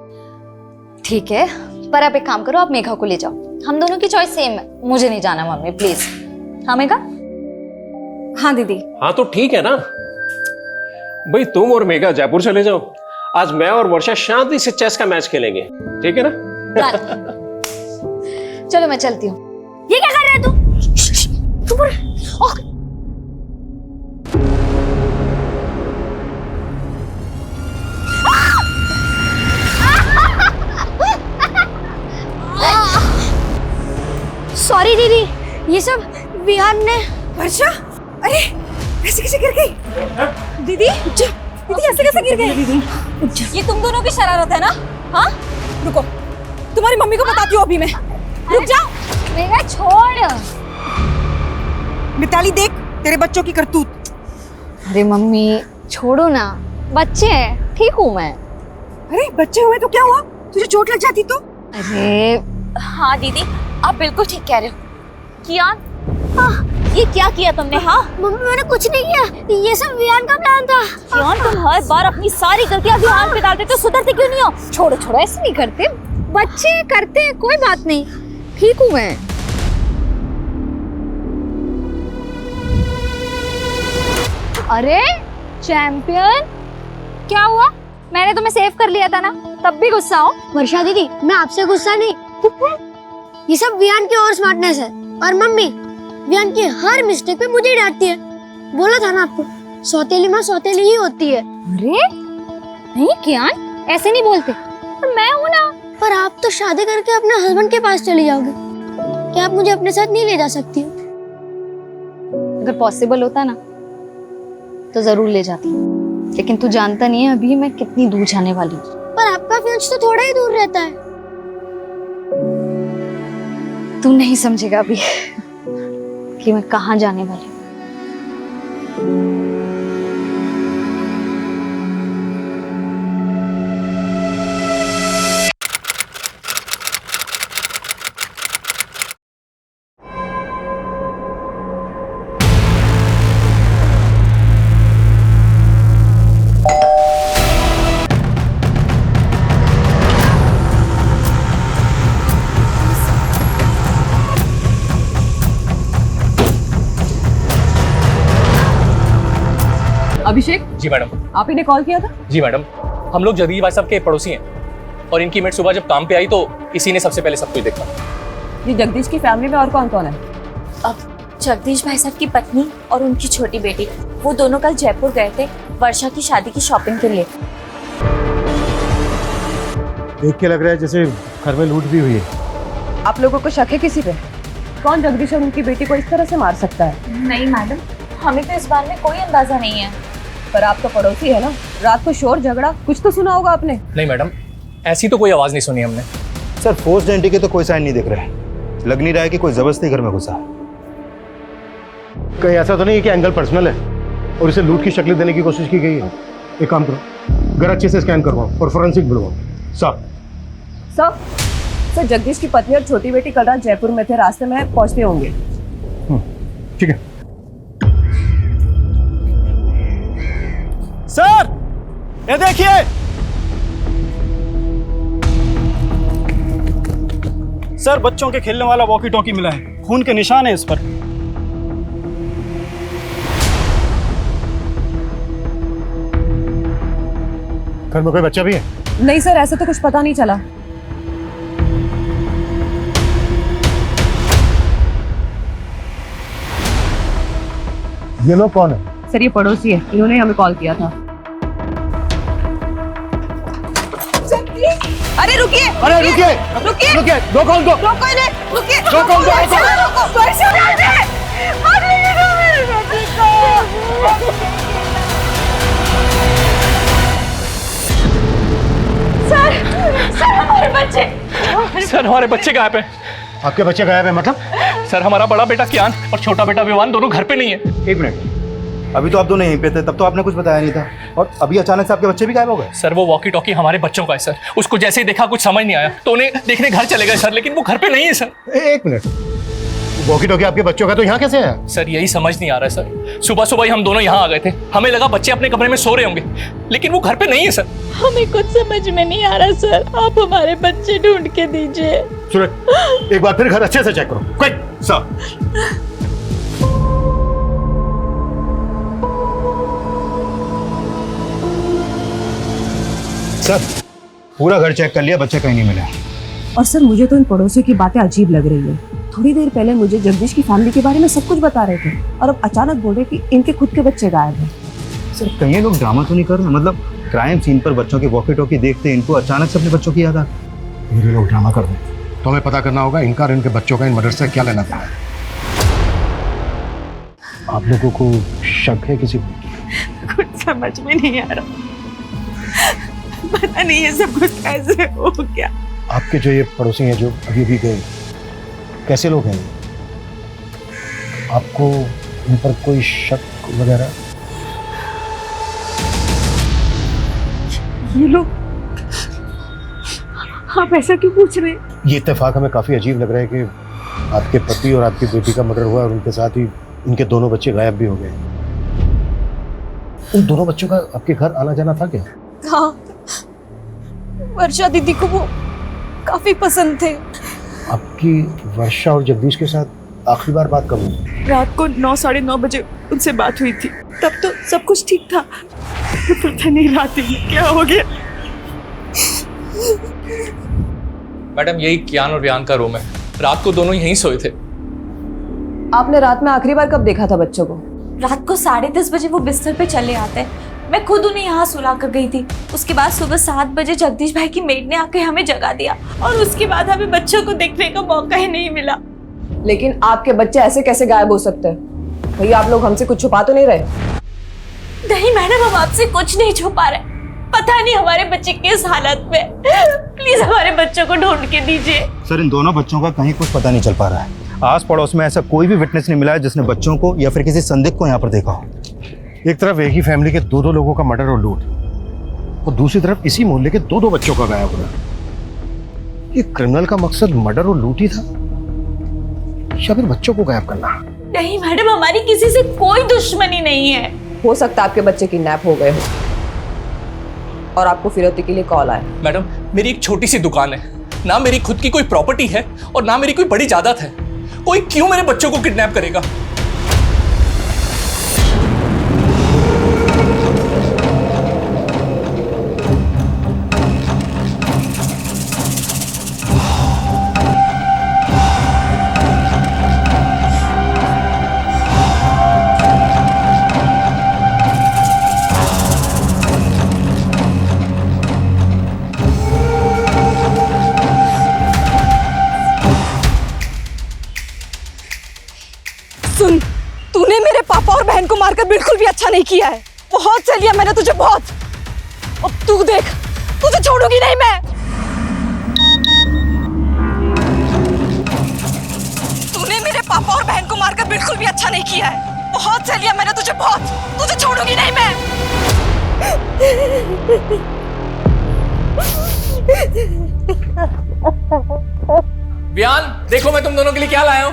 ठीक है, पर आप एक काम करो, आप मेघा को ले जाओ। हम दोनों की चॉइस सेम है, मुझे नहीं जाना मम्मी प्लीज। हाँ मेघा? हाँ दीदी। हाँ तो ठीक है ना भाई, तुम और मेघा जयपुर चले जाओ, आज मैं और वर्षा शांति से चेस का मैच खेलेंगे, ठीक है ना? चलो मैं चलती हूँ। ये क्या कर रहे तू? सॉरी दीदी, ये सब विहान ने। वर्षा, अरे ऐसे कैसे गिर गई? दीदी ऐसे कैसे गिर गई? ये तुम दोनों की शरारत है ना? हाँ, रुको, तुम्हारी मम्मी को बताती हूँ अभी मैं। रुक जाओ। मेरा छोड़। मिताली देख तेरे बच्चों की करतूत। अरे मम्मी छोड़ो ना, बच्चे हैं, ठीक हूँ मैं। अरे बच्चे हुए तो क्या हुआ? तुझे चोट लग जाती तो? अरे हाँ दीदी, आप बिल्कुल ठीक कह रहे हो। कियान, ये क्या किया तुमने? हाँ मम्मी मैंने कुछ नहीं किया, ये सब विहान का प्लान था। कियान, तुम हर बार अपनी सारी गलतियां विहान पे डालते, तो सुधरते क्यों नहीं हो? छोड़ो ऐसे नहीं करते, बच्चे करते हैं, कोई बात नहीं, ठीक हूँ मैं। अरे चैंपियन, क्या हुआ? मैंने तुम्हें सेव कर लिया था ना, तब भी गुस्सा हो? वर्षा दीदी, मैं आपसे गुस्सा नहीं, ये सब विहान की और स्मार्टनेस है। और मम्मी विहान की हर मिस्टेक पे मुझे डांटती है। बोला था ना आपको, सौतेली माँ सौतेली ही होती है। अरे नहीं कियान, ऐसे नहीं बोलते। पर मैं हूँ ना। पर आप तो शादी करके अपने हस्बैंड के पास चली जाओगे, क्या आप मुझे अपने साथ नहीं ले जा सकती हो? अगर पॉसिबल होता ना तो जरूर ले जाती, लेकिन तू जानता नहीं है अभी मैं कितनी दूर जाने वाली हूँ। पर आपका फ्यूज तो थोड़ा ही दूर रहता है। तू नहीं समझेगा अभी कि मैं कहाँ जाने वाली हूँ। अभिषेक जी मैडम। आप ही ने कॉल किया था? जी मैडम, हम लोग जगदीश भाई साहब के पड़ोसी हैं और इनकी मेट सुबह जब काम पे आई तो इसी ने सबसे पहले सब कुछ देखा। ये जगदीश की फैमिली में और कौन कौन है? अब जगदीश भाई साहब की पत्नी और उनकी छोटी बेटी, वो दोनों कल जयपुर गए थे वर्षा की शादी की शॉपिंग के लिए। देख के लग रहा है जैसे घर में लूट भी हुई है। आप लोगों को शक है किसी पे? कौन जगदीश और उनकी बेटी को इस तरह से मार सकता है? नहीं मैडम, हमें तो इस बारे में कोई अंदाजा नहीं है। पर आप तो पड़ोसी है ना, रात को शोर झगड़ा कुछ तो सुना होगा आपने। नहीं मैडम, ऐसी तो कोई आवाज नहीं सुनी हमने। सर फोर्स्ड एंट्री के तो कोई साइन नहीं दिख रहा है। लग नहीं रहा है कि कोई जबरदस्ती घर में घुसा। कहीं ऐसा तो नहीं है कि एंगल पर्सनल है और इसे लूट की शक्ल देने की कोशिश की गई है? एक काम करो, घर अच्छे से स्कैन करवाओ और फोरेंसिक बुलवाओ। सर जगदीश की पत्नी और छोटी बेटी कल रात जयपुर में थे, रास्ते में पहुंचते होंगे। ठीक है सर, ये देखिए, सर बच्चों के खेलने वाला वॉकी टॉकी मिला है, खून के निशान है इस पर। घर में कोई बच्चा भी है? नहीं सर, ऐसा तो कुछ पता नहीं चला। ये लोग कौन है? सर ये पड़ोसी है, इन्होंने हमें कॉल किया था। अरे रुकिए, रुकिए, रोको उनको। रोको इन्हें, रुकिए, रोको उनको, सर हमारे बच्चे। सर हमारे बच्चे गायब हैं। आपके बच्चे गायब है मतलब? सर हमारा बड़ा बेटा कियान और छोटा बेटा विवान दोनों घर पे नहीं है। एक मिनट, अभी तो आप दोनों यहीं पे थे, तब तो आपने कुछ बताया नहीं था, और अभी अचानक से आपके बच्चे भी गायब हो गए? सर वो वॉकी टॉकी हमारे बच्चों का है सर। उसको जैसे ही देखा कुछ समझ नहीं आया तो उन्हें देखने घर चले गए सर, लेकिन वो घर पे नहीं है सर। एक मिनट, वॉकी टॉकी आपके बच्चों का तो यहाँ कैसे है? सर यही समझ नहीं आ रहा है सर। सुबह सुबह ही हम दोनों यहाँ आ गए थे, हमें लगा बच्चे अपने कमरे में सो रहे होंगे, लेकिन वो घर पे नहीं है सर। हमें कुछ समझ में नहीं आ रहा सर, आप हमारे बच्चे ढूंढ के दीजिए। सूरज, एक बार फिर घर अच्छे से चेक करो। Quick sir. सर पूरा घर चेक कर लिया, बच्चे कहीं नहीं मिले। और सर मुझे तो इन पड़ोसियों की बातें अजीब लग रही है। थोड़ी देर पहले मुझे जगदीश की फैमिली के बारे में सब कुछ बता रहे थे, और अब अचानक बोल रहे कि इनके खुद के बच्चे गायब हैं। सर कहीं ये लोग ड्रामा तो नहीं कर रहे? मतलब क्राइम सीन पर बच्चों के वॉकी टॉकी देखते इनको अचानक से अपने बच्चों की याद आ गई। ये लोग ड्रामा कर रहे हैं, तो हमें पता करना होगा इनका और इनके बच्चों का इन मर्डर से क्या लेना था। आप लोगों को शक है किसी को? कुछ समझ में नहीं आ रहा, पता नहीं ये सब कुछ कैसे हो गया। आपके जो ये पड़ोसी हैं जो अभी भी गए, कैसे लोग हैं? आपको इन पर कोई शक वगैरह? ये लोग, आप ऐसा क्यों पूछ रहे हैं? ये इत्तेफाक हमें काफी अजीब लग रहा है कि आपके पति और आपकी बेटी का मर्डर हुआ और उनके साथ ही इनके दोनों बच्चे गायब भी हो गए। उन दोनों बच्चों का आपके घर आना जाना था क्या? हाँ, वर्षा दीदी को वो काफी पसंद थे। आपकी वर्षा और जगदीश के साथ आखिरी बार बात कब हुई? रात को 9 साढ़े 9 बजे उनसे बात हुई थी, तब तो सब कुछ ठीक था। पता नहीं रात में क्या हो गया। मैडम यही कियान और वियान का रूम है, रात को दोनों यहीं सोए थे। आपने रात में आखिरी बार कब देखा था बच्चों को? रात को 10:30 बजे वो बिस्तर पे चले आते, मैं खुद उन्हें यहाँ सुला कर गई थी। उसके बाद सुबह 7 बजे जगदीश भाई की मेड ने आकर हमें जगा दिया, और उसके बाद हमें बच्चों को देखने का मौका ही नहीं मिला। लेकिन आपके बच्चे ऐसे कैसे गायब हो सकते हैं? भैया आप लोग हमसे कुछ छुपा तो नहीं रहे? नहीं मैडम, हम आपसे कुछ नहीं छुपा रहे, पता नहीं हमारे बच्चे किस हालत में। प्लीज हमारे बच्चों को ढूंढ के दीजिए। सर इन दोनों बच्चों का कहीं कुछ पता नहीं चल पा रहा है। आस पड़ोस में ऐसा कोई भी विटनेस नहीं मिला है जिसने बच्चों को या फिर किसी संदिग्ध को यहाँ पर देखा हो। एक तरफ एक ही फैमिली के दो लोगों का मर्डर और लूट, और दूसरी तरफ इसी मोहल्ले के दो बच्चों का गायब होना। ये क्रिमिनल का मकसद मर्डर और लूट ही था या फिर बच्चों को गायब करना? नहीं मैडम, हमारी किसी से कोई दुश्मनी नहीं है। हो सकता है आपके बच्चे किडनैप हो गए हो और आपको फिरौती के लिए कॉल आया। मैडम, मेरी एक छोटी सी दुकान है, ना मेरी खुद की कोई प्रॉपर्टी है और ना मेरी कोई बड़ी जायदाद है। कोई क्यों मेरे बच्चों को किडनैप करेगा? सुन, तूने मेरे पापा और बहन को मारकर बिल्कुल भी अच्छा नहीं किया है। बहुत सह लिया मैंने तुझे, बहुत। अब तू देख, तुझे छोड़ूंगी नहीं मैं। तूने मेरे पापा और बहन को मारकर बिल्कुल भी अच्छा नहीं किया है। बहुत सह लिया मैंने तुझे, बहुत। तुझे छोड़ूंगी नहीं मैं। वियान, देखो मैं तुम दोनों के लिए क्या लाया हूं।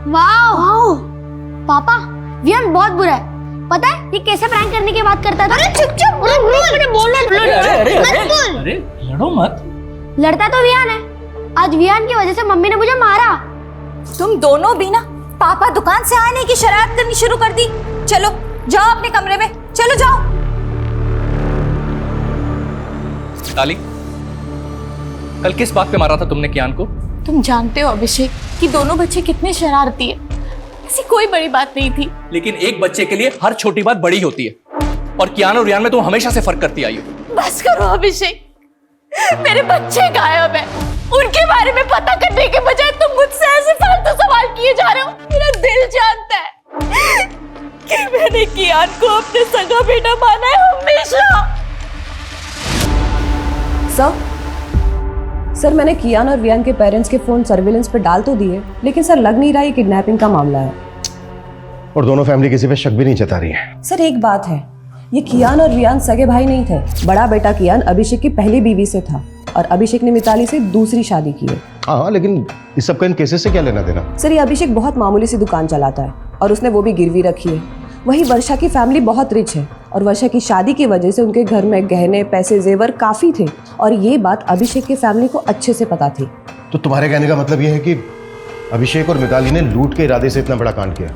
वाओ पापा, वियान बहुत बुरा है। पता है ये कैसे प्रैंक करने की बात करता था? अरे चुप चुप, अरे लड़ो मत। लड़ता तो वियान है। आज वियान की वजह से मम्मी ने मुझे मारा। तुम दोनों भी ना पापा दुकान से आने की शरारत करनी शुरू कर दी। चलो जाओ अपने कमरे में, चलो जाओ। ताली, कल किस बात पे मारा था तुमने कियान को? तुम जानते हो अभिषेक कि दोनों बच्चे कितने शरारती है। ऐसी कोई बड़ी बात नहीं थी। लेकिन एक बच्चे के लिए हर छोटी बात बड़ी होती है, और कियान और रियान में तुम हमेशा से फर्क करती आई हो। बस करो अभिषेक, मेरे बच्चे गायब है। उनके बारे में पता करने के बजाय तुम मुझसे ऐसे फालतू सवाल किए जा रहे हो। मेरा दिल जानता है कि मैंने कियान को अपने सगा बेटा माना है हमेशा। सर, मैंने कियान और वियान के पेरेंट्स के फोन सर्विलेंस पे डाल तो दिए, लेकिन सर लग नहीं रहा ये किडनैपिंग का मामला है। और दोनों फैमिली किसी पे शक भी नहीं जता रही है। सर एक बात है, ये कियान और वियान सगे भाई नहीं थे। बड़ा बेटा कियान अभिषेक की पहली बीवी से था और अभिषेक ने मिताली से दूसरी शादी की है। हाँ, लेकिन इस सब का इन केसेस से क्या लेना देना? सर ये अभिषेक बहुत मामूली सी दुकान चलाता है और उसने वो भी गिरवी रखी है। वही वर्षा की फैमिली बहुत रिच है और वर्षा की शादी की वजह से उनके घर में गहने, पैसे, जेवर काफी थे और ये बात अभिषेक की फैमिली को अच्छे से पता थी। तो तुम्हारे कहने का मतलब ये है कि अभिषेक और मिताली ने लूट के इरादे से इतना बड़ा कांड किया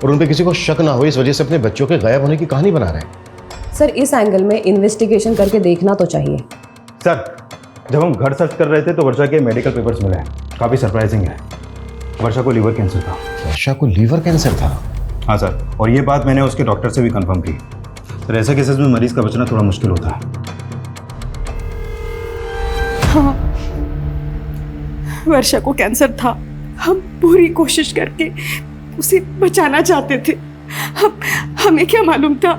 और उन पे किसी को शक ना हो, इस वजह से अपने बच्चों के गायब होने की कहानी बना रहे हैं? सर इस एंगल में इन्वेस्टिगेशन करके देखना तो चाहिए। सर जब हम घर सर्च कर रहे थे तो वर्षा के मेडिकल पेपर्स मिले हैं, काफ़ी सरप्राइजिंग है। वर्षा को लीवर कैंसर था। वर्षा को लीवर कैंसर था? हाँ सर, और ये बात मैंने उसके डॉक्टर से भी कंफर्म की। सर ऐसे केसेस में मरीज का बचना थोड़ा मुश्किल होता है। हाँ, वर्षा को कैंसर था। हम पूरी कोशिश करके उसे बचाना चाहते थे। हमें क्या मालूम था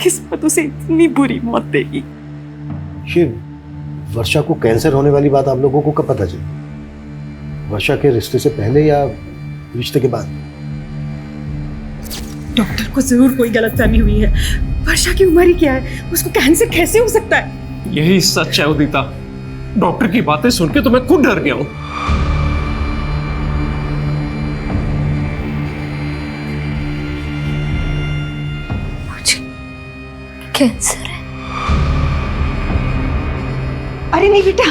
किस्मत उसे इतनी बुरी मौत देगी। ये वर्षा को कैंसर होने वाली बात आप लोगों को कब पता चली? वर्षा के रिश्ते से पहले या रिश्ते के बाद? डॉक्टर को जरूर कोई गलतफहमी हुई है। वर्षा की उम्र ही क्या है, उसको कैंसर कैसे हो सकता है? यही सच है उदिता। डॉक्टर की बातें सुन के तो मैं खुद डर गया हूं। कैंसर है। अरे नहीं बेटा,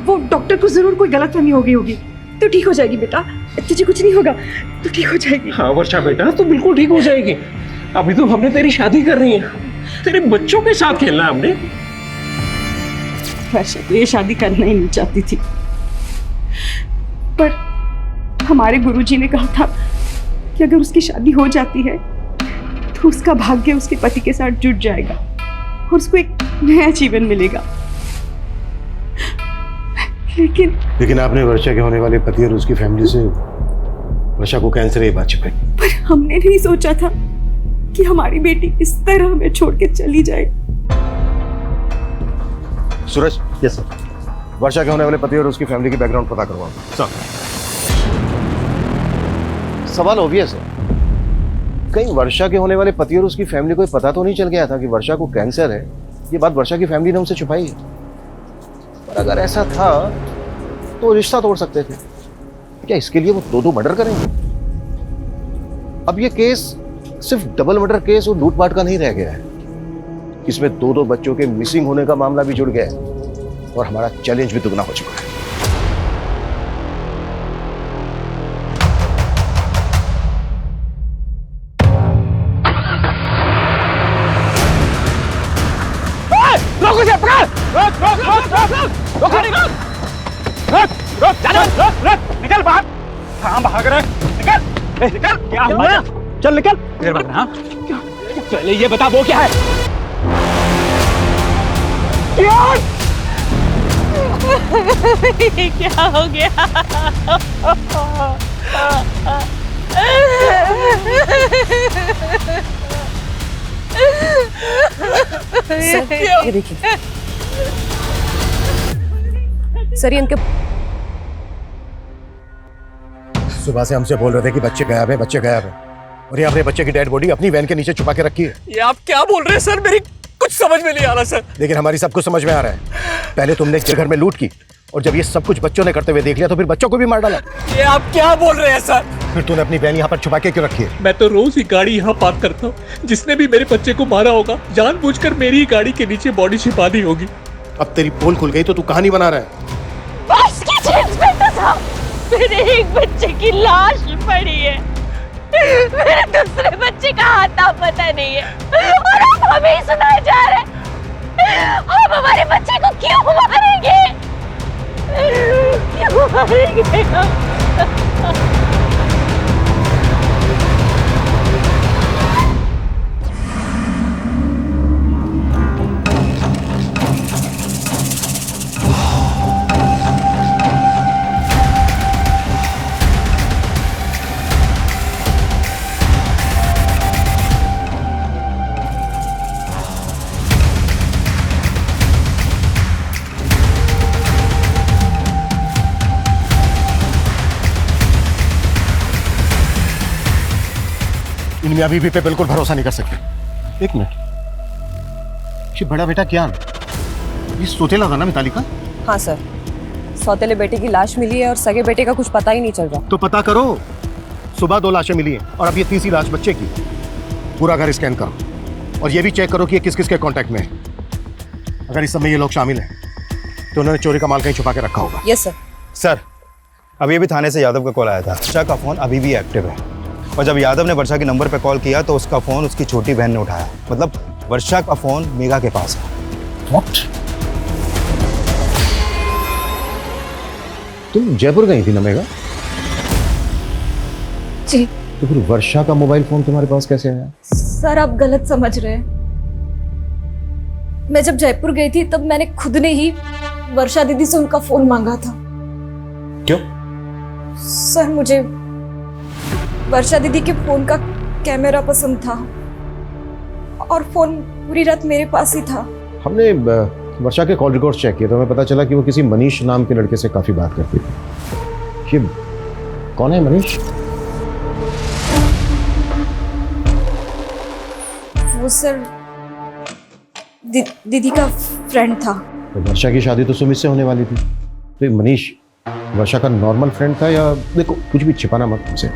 वो डॉक्टर को जरूर कोई गलतफहमी हो गई होगी। तो ठीक हो जाएगी बेटा, तुझे कुछ नहीं होगा, तो ठीक हो जाएगी। हाँ वर्षा बेटा, तू बिल्कुल ठीक हो जाएगी। अभी तो हमने तेरी शादी करनी है, तेरे बच्चों के साथ खेलना है हमने। वर्षा तो ये शादी करना ही नहीं चाहती थी, पर हमारे गुरुजी ने कहा था कि अगर उसकी शादी हो जाती है तो उसका भाग्य उसके पति के साथ जुड़ जाएगा और उसको एक नया जीवन मिलेगा। लेकिन आपने वर्षा के होने वाले पति और उसकी फैमिली से वर्षा को कैंसर ये बात छिपाई। पर हमने नहीं सोचा था कि हमारी बेटी इस तरह हमें छोड़ के चली जाए। सूरज, यस सर, वर्षा के होने वाले पति और उसकी फैमिली की बैकग्राउंड पता करवाओ। सर, सवाल ऑब्वियस है, कहीं वर्षा के होने वाले पति और उसकी फैमिली को पता तो नहीं चल गया था कि वर्षा को कैंसर है? ये बात वर्षा की फैमिली ने उनसे छुपाई है। पर अगर ऐसा था तो रिश्ता तोड़ सकते थे। क्या इसके लिए वो 2-2 मर्डर करेंगे? अब ये केस सिर्फ डबल मर्डर केस और लूटपाट का नहीं रह गया है, इसमें 2-2 बच्चों के मिसिंग होने का मामला भी जुड़ गया है और हमारा चैलेंज भी दुगना हो चुका है। रोक उसे, पकड़! रोक रोक रोक रोक रोक रोक रोक रोक जाने मत, रोक रोक, निकल बाहर। कहाँ भाग रहा है? निकल, निकल। क्या हुआ? चल निकल। फिर भागना? हाँ? पहले ये बता वो क्या है? क्या हो गया? सर, ये देखिए सर, ये इनके सुबह से हमसे बोल रहे थे कि बच्चे गायब है, बच्चे गायब है, और ये अपने बच्चे की डेड बॉडी अपनी वैन के नीचे छुपा के रखी है। ये आप क्या बोल रहे हैं सर? मेरी कुछ समझ में नहीं आ रहा सर। लेकिन हमारी सब कुछ समझ में आ रहा है। पहले तुमने घर में लूट की और जब ये सब कुछ बच्चों ने करते हुए देख लिया तो फिर बच्चों को भी मार डाला। ये आप क्या बोल रहे हैं सर? फिर तूने अपनी वैन यहाँ पर छुपा के क्यों रखी है? मैं तो रोज ही गाड़ी यहाँ पार्क करता हूँ। जिसने भी मेरे बच्चे को मारा होगा जानबूझकर मेरी ही गाड़ी के नीचे बॉडी छिपा दी होगी। अब तेरी पोल खुल गई तो तू कहानी बना रहा है। बस की जेल में तो था, मेरे एक बच्चे की लाश पड़ी है, मेरे दूसरे बच्चे का हाथा पता नहीं है, और अब हमें ही सुनाए जा रहे हैं। हम हमारे बच्चे को क्यों मारेंगे? क्यों मारेंगे हम? इनमें अभी भी पे बिल्कुल भरोसा नहीं कर सकते। एक मिनट, ये बड़ा बेटा क्या ये सोतेला था ना मिताली का? हाँ सर, सौतेले बेटे की लाश मिली है और सगे बेटे का कुछ पता ही नहीं चल रहा। तो पता करो। सुबह 2 लाशें मिली हैं और अब ये तीसरी लाश बच्चे की। पूरा घर स्कैन करो और ये भी चेक करो कि ये किस किस के कांटेक्ट में है। अगर इस सब में ये लोग शामिल हैं तो उन्होंने चोरी का माल कहीं छुपा के रखा होगा। Yes sir. सर, अभी कॉल आया था। वर्षा का फ़ोन अभी भी एक्टिव है और जब यादव ने वर्षा के नंबर पे कॉल किया तो उसका फ़ोन उसकी छोटी बहन ने उठाया। मतलब वर्षा का फ़ोन मेघा के पास है। What? तुम जयपुर गई थी ना मेघा? जी। तो फिर वर्षा का मोबाइल फोन तुम्हारे पास कैसे आया? सर, आप गलत समझ रहे हैं। मैं जब जयपुर गई थी तब मैंने खुद ने ही वर्षा दीदी से उनका फोन मांगा था। क्यों? सर, मुझे वर्षा दीदी के फोन का कैमरा पसंद था और फोन पूरी रात मेरे पास ही था। हमने वर्षा के कॉल रिकॉर्ड्स चेक किए तो हमें पता चला कि वो किसी मनीष नाम के लड़के से काफी बात करती थी। ये कौन है मनीष? वो सर दीदी का फ्रेंड था। तो वर्षा की शादी तो सुमित से होने वाली थी, तो ये मनीष वर्षा का नॉर्मल फ्रेंड था या? देखो, कुछ भी छिपाना मत हमसे।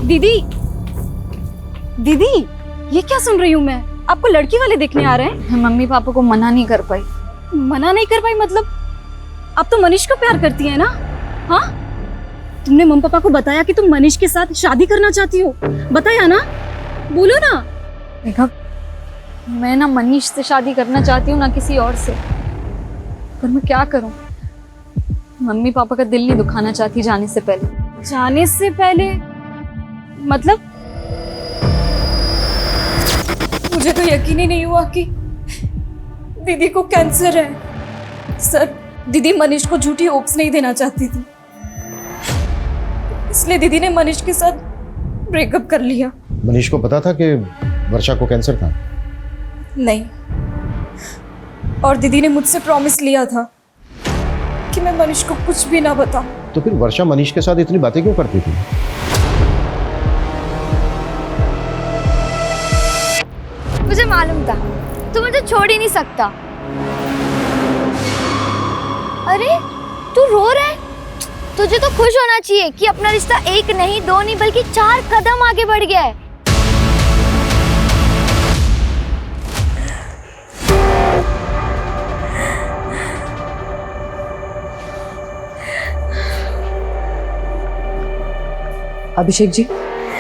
दीदी, दीदी, ये क्या सुन रही हूँ मैं? आपको लड़की वाले देखने आ रहे हैं? मम्मी पापा को मना नहीं कर पाई। मना नहीं कर पाई मतलब? आप तो मनीष को प्यार करती है ना? हाँ, तुमने मम्मी पापा को बताया कि तुम मनीष के साथ शादी करना चाहती हो? बताया ना? बोलो ना। देखा, मैं ना मनीष से शादी करना चाहती हूँ ना किसी और से, पर मैं क्या करूँ? मम्मी पापा का दिल नहीं दुखाना चाहती जाने से पहले। जाने से पहले मतलब? मुझे तो यकीन ही नहीं हुआ कि दीदी को कैंसर है। सर, दीदी मनीष को झूठी होप्स नहीं देना चाहती थी, इसलिए दीदी ने मनीष के साथ ब्रेकअप कर लिया। मनीष को पता था कि वर्षा को कैंसर था? नहीं, और दीदी ने मुझसे प्रॉमिस लिया था कि मैं मनीष को कुछ भी ना बताऊं। तो फिर वर्षा मनीष के साथ इतनी बातें क्यों करती थी? मुझे मालूम था तू मुझे छोड़ ही नहीं सकता। अरे तू रो रहा है? तुझे तो खुश होना चाहिए कि अपना रिश्ता 1 नहीं 2 नहीं बल्कि 4 कदम आगे बढ़ गया है। अभिषेक जी,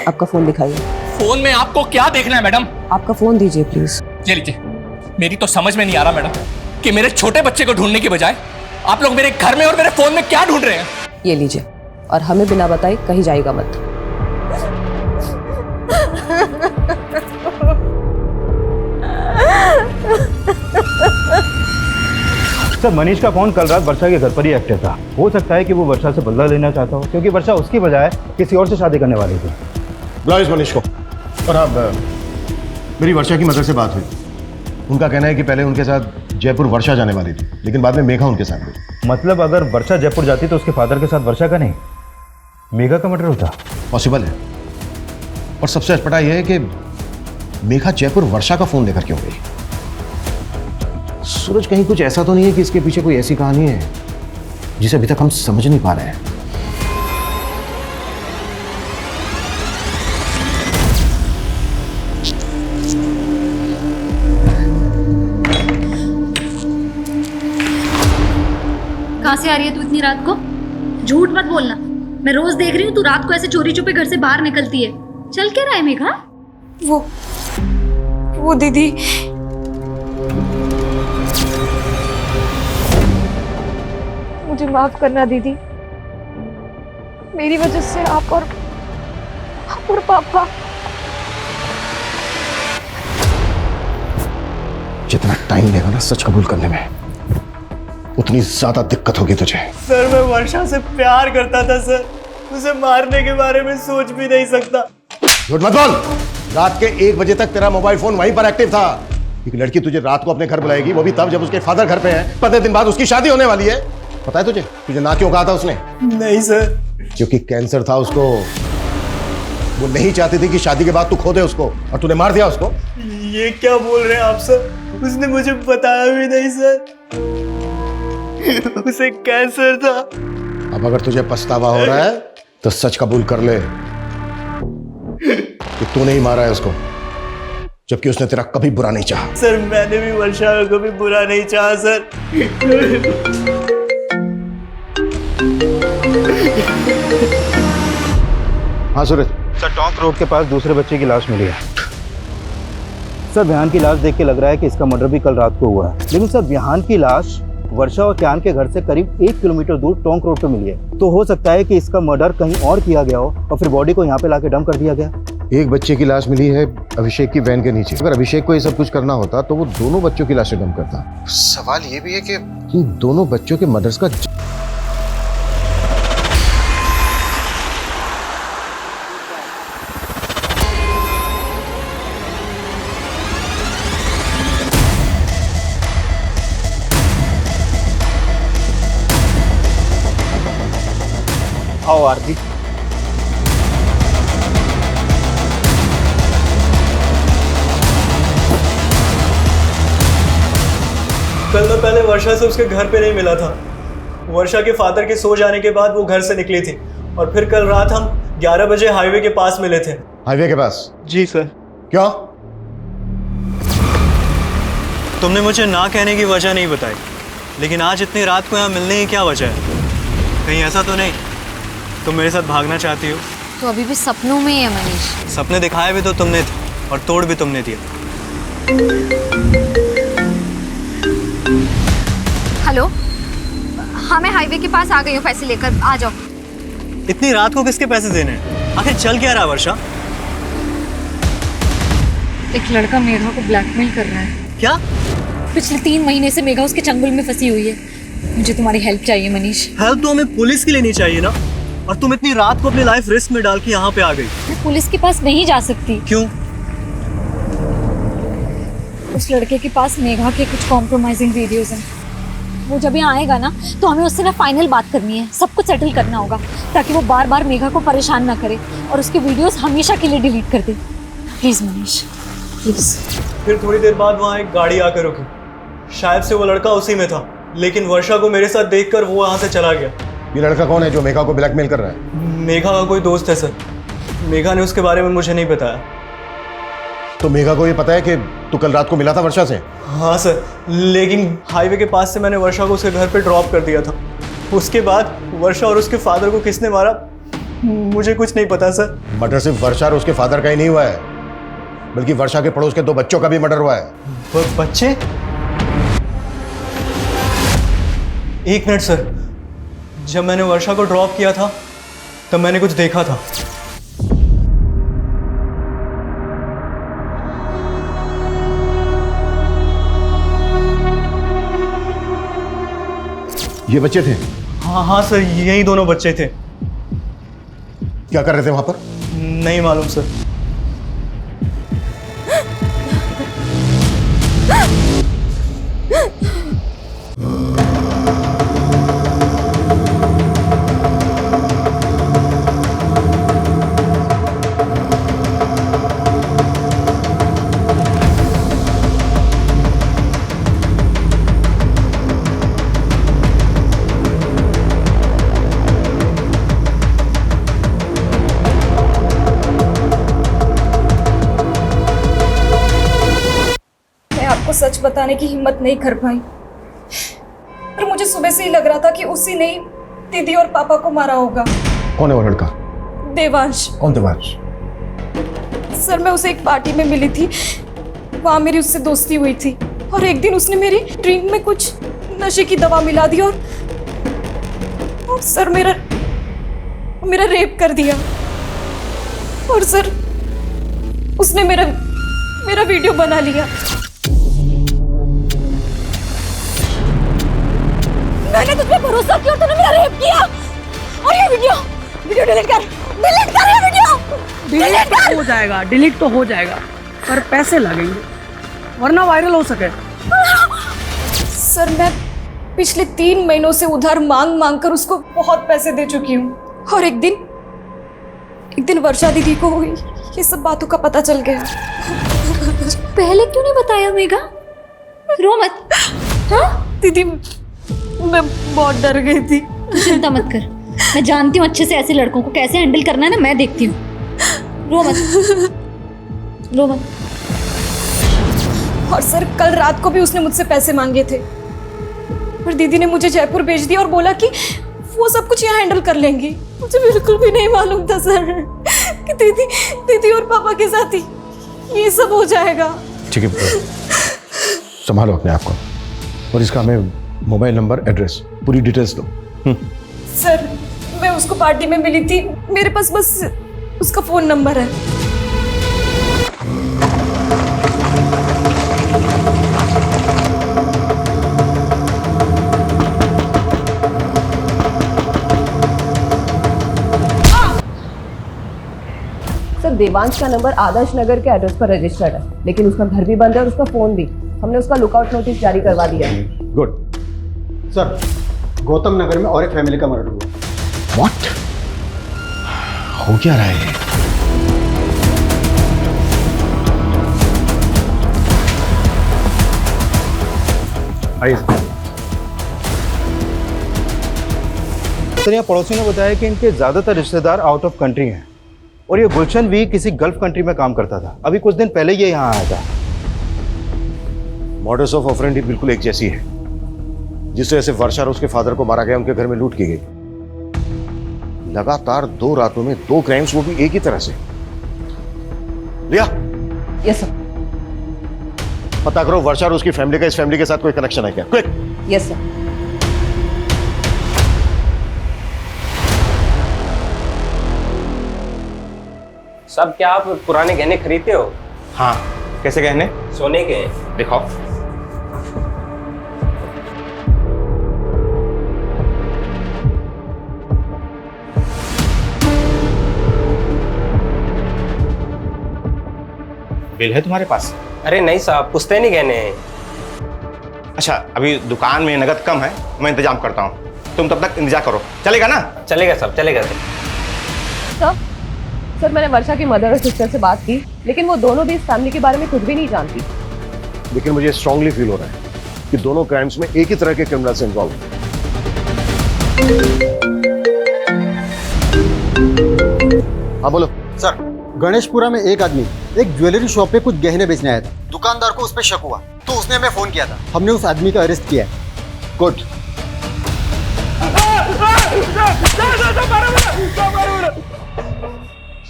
आपका फोन दिखाइए। फोन में आपको क्या देखना है मैडम? आपका फोन दीजिए प्लीज। ये लीजिए। मेरी तो समझ में नहीं आ रहा मैडम कि मेरे छोटे बच्चे को ढूंढने की बजाय आप लोग मेरे घर में और मेरे फोन में क्या ढूंढ रहे हैं। ये लीजिए, और हमें बिना बताए कहीं जाएगा मत। सर, मनीष का फोन कल रात वर्षा के घर पर ही एक्टिव था। हो सकता है कि वो वर्षा से बदला लेना चाहता हो, क्योंकि वर्षा उसकी बजाय किसी और से शादी करने वाली थी। बुलाओ इस मनीष को। और अब मेरी वर्षा की मदर से बात हुई। उनका कहना है कि पहले उनके साथ जयपुर वर्षा जाने वाली थी, लेकिन बाद में मेघा उनके साथ गई। मतलब अगर वर्षा जयपुर जाती तो उसके फादर के साथ वर्षा का नहीं, मेघा का मर्डर होता? पॉसिबल है। और सबसे अटपटा यह है कि मेघा जयपुर वर्षा का फोन लेकर क्यों गई? सूरज, कहीं कुछ ऐसा तो नहीं है कि इसके पीछे कोई ऐसी कहानी है जिसे अभी तक हम समझ नहीं पा रहे हैं? कहाँ से आ रही है तू इतनी रात को? झूठ मत बोलना। मैं रोज देख रही हूँ तू रात को ऐसे चोरी छुपे घर से बाहर निकलती है। चल क्या रहा है मेघा? वो दीदी, मुझे माफ करना दीदी। मेरी वजह से आप और पापा। जितना टाइम लेगा ना सच कबूल करने में, उतनी ज्यादा दिक्कत होगी तुझे। सर, मैं वर्षा से प्यार करता था सर। उसे मारने के बारे में सोच भी नहीं सकता। झूठ मत बोल। रात के 1 बजे तक तेरा मोबाइल फोन वहीं पर एक्टिव था। एक लड़की तुझे रात को अपने घर बुलाएगी, वो भी तब जब उसके फादर घर पे है। 15 दिन बाद उसकी शादी होने वाली है। पता है तुझे ना क्यों कहा था उसने? नहीं सर। क्योंकि कैंसर था उसको। वो नहीं चाहती थी कि शादी के बाद तू खो दे उसको, और तूने मार दिया उसको। ये क्या बोल रहे हैं आप सर? उसने मुझे बताया भी नहीं सर। उसे कैंसर था। अब अगर तुझे पछतावा हो रहा है तो सच कबूल कर ले कि तूने ही मारा है उसको, जबकि उसने तेरा कभी बुरा नहीं चाहा। सर, मैंने भी वर्षा को कभी बुरा नहीं चाहा सर। हाँ सूरज। सर, टॉन्क रोड के पास दूसरे बच्चे की लाश मिली है। सर, विहान की लाश देख के लग रहा है कि इसका मर्डर भी कल रात को हुआ है। लेकिन सर, विहान की लाश वर्षा और क्यान के घर से करीब 1 किलोमीटर दूर टोंक रोड पे मिली है। तो हो सकता है कि इसका मर्डर कहीं और किया गया हो और फिर बॉडी को यहाँ पे लाके डंप कर दिया गया। एक बच्चे की लाश मिली है अभिषेक की वैन के नीचे। अगर अभिषेक को ये सब कुछ करना होता तो वो दोनों बच्चों की लाशें डंप करता। सवाल ये भी है कि इन दोनों बच्चों के मर्डर्स का आओ आरती। कल मैं पहले वर्षा से उसके घर पे नहीं मिला था। वर्षा के फादर के सो जाने के बाद वो घर से निकली थी, और फिर कल रात हम 11 बजे हाईवे के पास मिले थे। हाईवे के पास? जी सर। क्यों? तुमने मुझे ना कहने की वजह नहीं बताई, लेकिन आज इतनी रात को यहाँ मिलने की क्या वजह है? कहीं ऐसा तो नहीं तुम मेरे साथ भागना चाहती हो? तो अभी भी सपनों में ही है मनीष। सपने दिखाए भी तो तुमने थे और तोड़ भी तुमने दिया। हेलो, हाँ मैं हाईवे के पास आ गई हूँ, पैसे लेकर आ जाओ। इतनी रात को किसके पैसे देने हैं? आखिर चल क्या रहा है वर्षा? एक लड़का मेघा को ब्लैकमेल कर रहा है। क्या? पिछले 3 महीने से मेघा उसके चंगुल में फंसी हुई है। मुझे तुम्हारी हेल्प चाहिए मनीष। हेल्प तो हमें पुलिस की लेनी चाहिए ना। और तुम इतनी रात को अपनी लाइफ रिस्क में डाल के यहाँ पे आ गई। मैं पुलिस के पास नहीं जा सकती। क्यों? उस लड़के के पास मेघा के कुछ कॉम्प्रोमाइजिंग वीडियोस हैं। वो जब यहाँ आएगा ना तो हमें उससे ना फाइनल बात करनी है, सब कुछ सेटल करना होगा ताकि वो बार बार मेघा को परेशान ना करे और उसके वीडियोस हमेशा के लिए डिलीट कर दे। Please Manish, please. फिर थोड़ी देर बाद वहाँ एक गाड़ी आकर रुकी। शायद से वो लड़का उसी में था, लेकिन वर्षा को मेरे साथ देखकर वो वहाँ से चला गया। ये लड़का कौन है जो मेघा को ब्लैकमेल कर रहा है? मेघा का कोई दोस्त है सर। मेघा ने उसके बारे में मुझे नहीं बताया। तो मेघा को ये पता है कि तू कल रात को मिला था वर्षा से? हाँ सर, लेकिन हाईवे के पास से मैंने वर्षा को उसके घर पे ड्रॉप कर दिया था। उसके बाद वर्षा और उसके फादर को किसने मारा मुझे कुछ नहीं पता सर। मर्डर सिर्फ वर्षा और उसके फादर का ही नहीं हुआ है, बल्कि वर्षा के पड़ोस के 2 बच्चों का भी मर्डर हुआ है। बच्चे? एक मिनट सर, जब मैंने वर्षा को ड्रॉप किया था तब मैंने कुछ देखा था। ये बच्चे थे? हाँ सर, यही दोनों बच्चे थे। क्या कर रहे थे वहां पर? नहीं मालूम सर। सच बताने की हिम्मत नहीं कर पाई, पर मुझे सुबह से ही लग रहा था कि उसी ने दीदी और पापा को मारा होगा। कौन है वो लड़का? देवांश। कौन देवांश? सर, मैं उसे एक पार्टी में मिली थी, वहां मेरी उससे दोस्ती हुई थी और एक दिन उसने मेरी ड्रिंक में कुछ नशे की दवा मिला दी और सर मेरा रेप कर दिया। और सर उसने मेरा वीडियो बना लिया। मैंने तुझ पे भरोसा किया और तूने मेरा रेप किया। और ये वीडियो डिलीट कर ये वीडियो डिलीट कर। हो जाएगा, डिलीट तो हो जाएगा, पर पैसे लगेंगे वरना वायरल हो सके। सर, मैं पिछले 3 महीनों से उधार मांग कर उसको बहुत पैसे दे चुकी हूँ और एक दिन वर्षा दीदी को ये सब बातों का पता चल गया। पहले क्यों नहीं बताया मेघा? रो मत। हाँ दीदी, मैं बहुत डर गई थी। तू चिंता मत कर, मैं जानती हूँ अच्छे से ऐसे लड़कों को कैसे हैंडल करना है ना, मैं देखती हूँ। रो मत। और सर, कल रात को भी उसने मुझसे पैसे मांगे थे और दीदी ने मुझे जयपुर भेज दिया और बोला कि वो सब कुछ यहाँ हैंडल कर लेंगी। मुझे बिल्कुल भी नहीं मालूम था सर कि दीदी और पापा के साथ ही ये सब हो जाएगा। ठीक है, संभालो अपने आप को और इसका हमें मोबाइल नंबर, एड्रेस, पूरी डिटेल्स दो। सर, मैं उसको पार्टी में मिली थी, मेरे पास बस उसका फोन नंबर है। सर, देवांश का नंबर आदर्श नगर के एड्रेस पर रजिस्टर्ड है, लेकिन उसका घर भी बंद है और उसका फोन भी। हमने उसका लुकआउट नोटिस जारी करवा दिया है। गुड सर, गौतम नगर में और एक फैमिली का मर्डर हुआ। व्हाट? हो क्या रहा है? आइए सर। यहाँ पड़ोसी ने बताया कि इनके ज्यादातर रिश्तेदार आउट ऑफ कंट्री हैं और ये गुलशन भी किसी गल्फ कंट्री में काम करता था। अभी कुछ दिन पहले ये यहाँ आया था। मॉडस ऑफ ऑपरेंडी बिल्कुल एक जैसी है। जिस वजह से वर्षा और उसके फादर को मारा गया, उनके घर में लूट की गई। लगातार 2 रातों में 2 क्राइम्स, वो भी एक ही तरह से। लिया? Yes sir. पता करो वर्षा और उसकी फैमिली का इस फैमिली के साथ कोई कनेक्शन है क्या? क्विक। Yes sir. सब क्या आप पुराने गहने खरीदते हो? हाँ। कैसे गहने? सोने के। दिखाओ। बिल है तुम्हारे पास? अरे नहीं साहब, पुश्तैनी गहने हैं। अच्छा, अभी दुकान में नगद कम है, मैं इंतजाम करता हूँ, तुम तब तक इंतजार करो, चलेगा ना? चलेगा साहब, चलेगा सर। सर मैंने वर्षा की मदर और सिस्टर से बात की, लेकिन वो दोनों भी इस फैमिली के बारे में कुछ भी नहीं जानती। लेकिन मुझे स्ट्रांगली फील हो रहा है कि दोनों क्राइम्स में एक ही तरह के क्रिमिनल्स इन्वॉल्व हैं। हाँ बोलो सर। गणेशपुरा में एक आदमी एक ज्वेलरी शॉप पे कुछ गहने बेचने आया था। दुकानदार को उस पर शक हुआ तो उसने हमें फोन किया था। हमने उस आदमी का अरेस्ट किया है। गुड।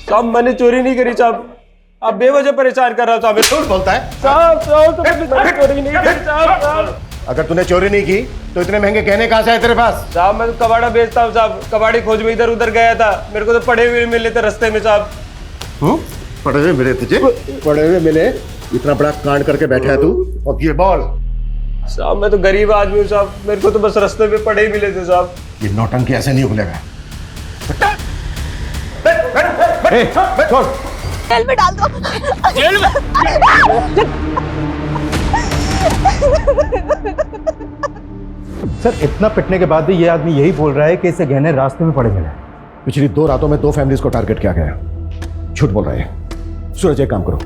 साहब मैंने चोरी नहीं करी साहब, आप बेवजह परेशान कर रहा हो साहब। झूठ बोलता है साहब, मैंने चोरी नहीं करी साहब। अगर तूने चोरी नहीं की तो इतने महंगे गहने कहाँ से आए तेरे पास? साहब मैं तो कबाड़ा बेचता हूँ साहब, कबाड़ी खोज में इधर उधर गया था, मेरे को तो पड़े हुए मिले थे रास्ते में साहब। पड़े हुए मिले तुझे? पड़े हुए मिले? इतना बड़ा कांड करके बैठा है तू, और ये बॉल? साहब मैं तो गरीब आदमी हूँ साहब, मेरे को तो बस रास्ते में पड़े ही मिले थे साहब। ये नौटंकी ऐसे नहीं खुलेगा। जेल में डाल दो। जेल में? सर इतना पिटने के बाद भी ये आदमी यही बोल रहा है कि इसे गहने रास्ते में पड़े मिले। पिछली 2 रातों में 2 फैमिलीज को टारगेट किया गया। झूठ बोल रहे हैं। सूरज एक काम करो,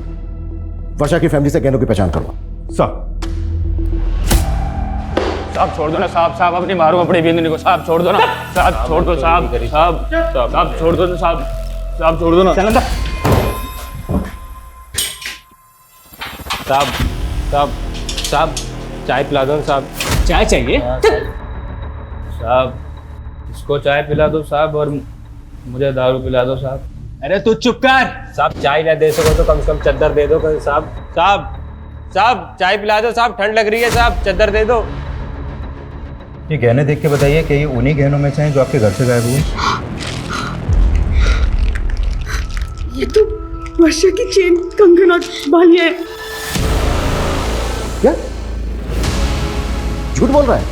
वर्षा की फैमिली से गहनों की पहचान करो। साहब छोड़ दो ना साहब, साहब अपनी मारो अपनी बिंदनी को, साहब छोड़ दो ना साहब, छोड़ दो साहब, साहब छोड़ दो ना साहब, साहब छोड़ दो ना साहब साहब साहब चाय पिला दो साहब। चाय चाहिए साहब? इसको चाय पिला दो साहब और मुझे दारू पिला दो साहब। अरे तू चुप कर साहब, चाय ना दे सको तो कम से कम चद्दर दे दो साहब। साहब साहब चाय पिला दो साहब, ठंड लग रही है साहब, चद्दर दे दो। ये गहने देख के बताइए कि ये उन्हीं गहनों में से हैं जो आपके घर से गायब हुए? ये तो वर्षा की चेन, कंगन और बालियां हैं। क्या झूठ बोल रहा है?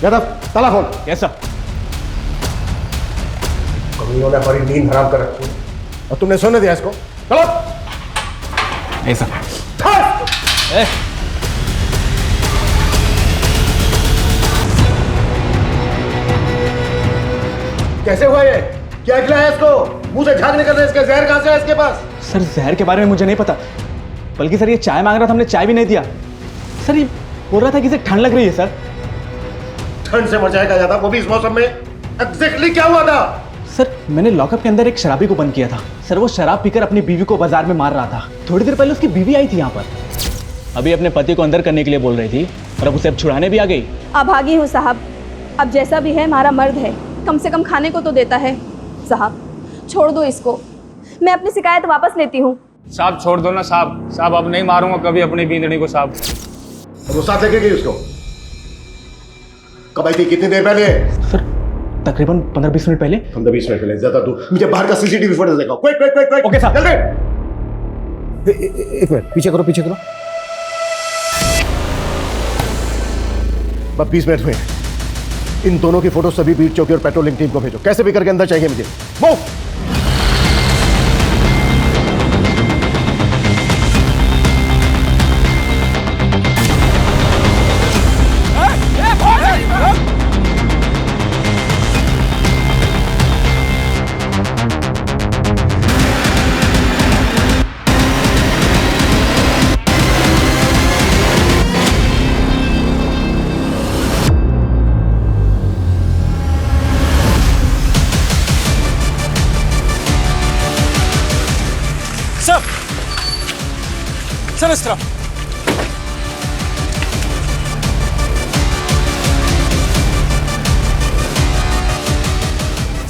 यादव ताला खोल। कैसा? कमियों ने हमारी नींद हराम कर रखी और तुमने सोने दिया इसको। चलो ऐसा कैसे हुआ ये? क्या खिलाया इसको? मुंह से झाग निकल रहा है इसके, जहर कहां से है इसके पास? सर जहर के बारे में मुझे नहीं पता, बल्कि सर ये चाय मांग रहा था, हमने चाय भी नहीं दिया। सर ये बोल रहा था कि इसे ठंड लग रही है। सर ठंड से मर जाएगा ज्यादा, वो भी इस मौसम में। एग्जैक्टली क्या हुआ था? सर मैंने लॉकअप के अंदर एक शराबी को बंद किया था। सर वो शराब पीकर अपनी बीवी को बाजार में मार रहा था। थोड़ी देर पहले उसकी बीवी आई थी यहाँ पर, अभी अपने पति को अंदर करने के लिए बोल रही थी और अब उसे अब छुड़ाने भी आ गई। अभागी हूँ साहब, अब जैसा भी है हमारा मर्द है, कम से कम खाने को तो देता है। साहब छोड़ दो इसको, मैं अपनी शिकायत वापस लेती हूँ। साहब छोड़ दो ना साहब, साहब अब नहीं मारूंगा कभी अपनी बींदड़ी को साहब। वो साथ लेके गई उसको? कब आई थी, कितनी देर पहले? सर तकरीबन 15-20 मिनट पहले। 15-20 मिनट पहले? ज्यादा दूर? मुझे बाहर का सीसीटीवी फुटेज दिखाओ। Quick quick quick quick. Okay साहब। जल्दी। एक मिनट पीछे करो, पीछे करो। बस 20 मिनट में इन दोनों की फोटो सभी बीट चौकी और पेट्रोलिंग टीम को भेजो। कैसे भी करके अंदर चाहिए मुझे। मूव। सर इस तरफ।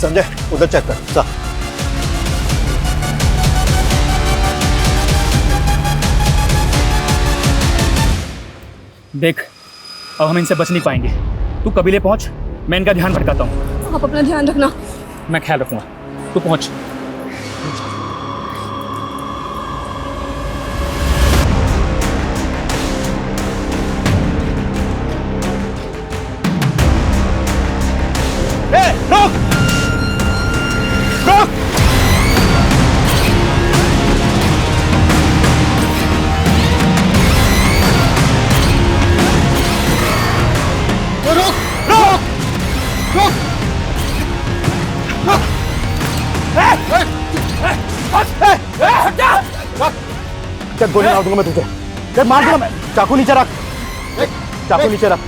संजय उधर चेक कर। सा देख अब हम इनसे बच नहीं पाएंगे, तू कबीले पहुंच, मैं इनका ध्यान भटकाता हूँ। आप अपना ध्यान रखना। मैं ख्याल रखूंगा, तू पहुंच। रोक! रोक! देख गोली मार दूंगा मैं तुझे, देख मार दूंगा मैं। चाकू नीचे रख, चाकू नीचे रख,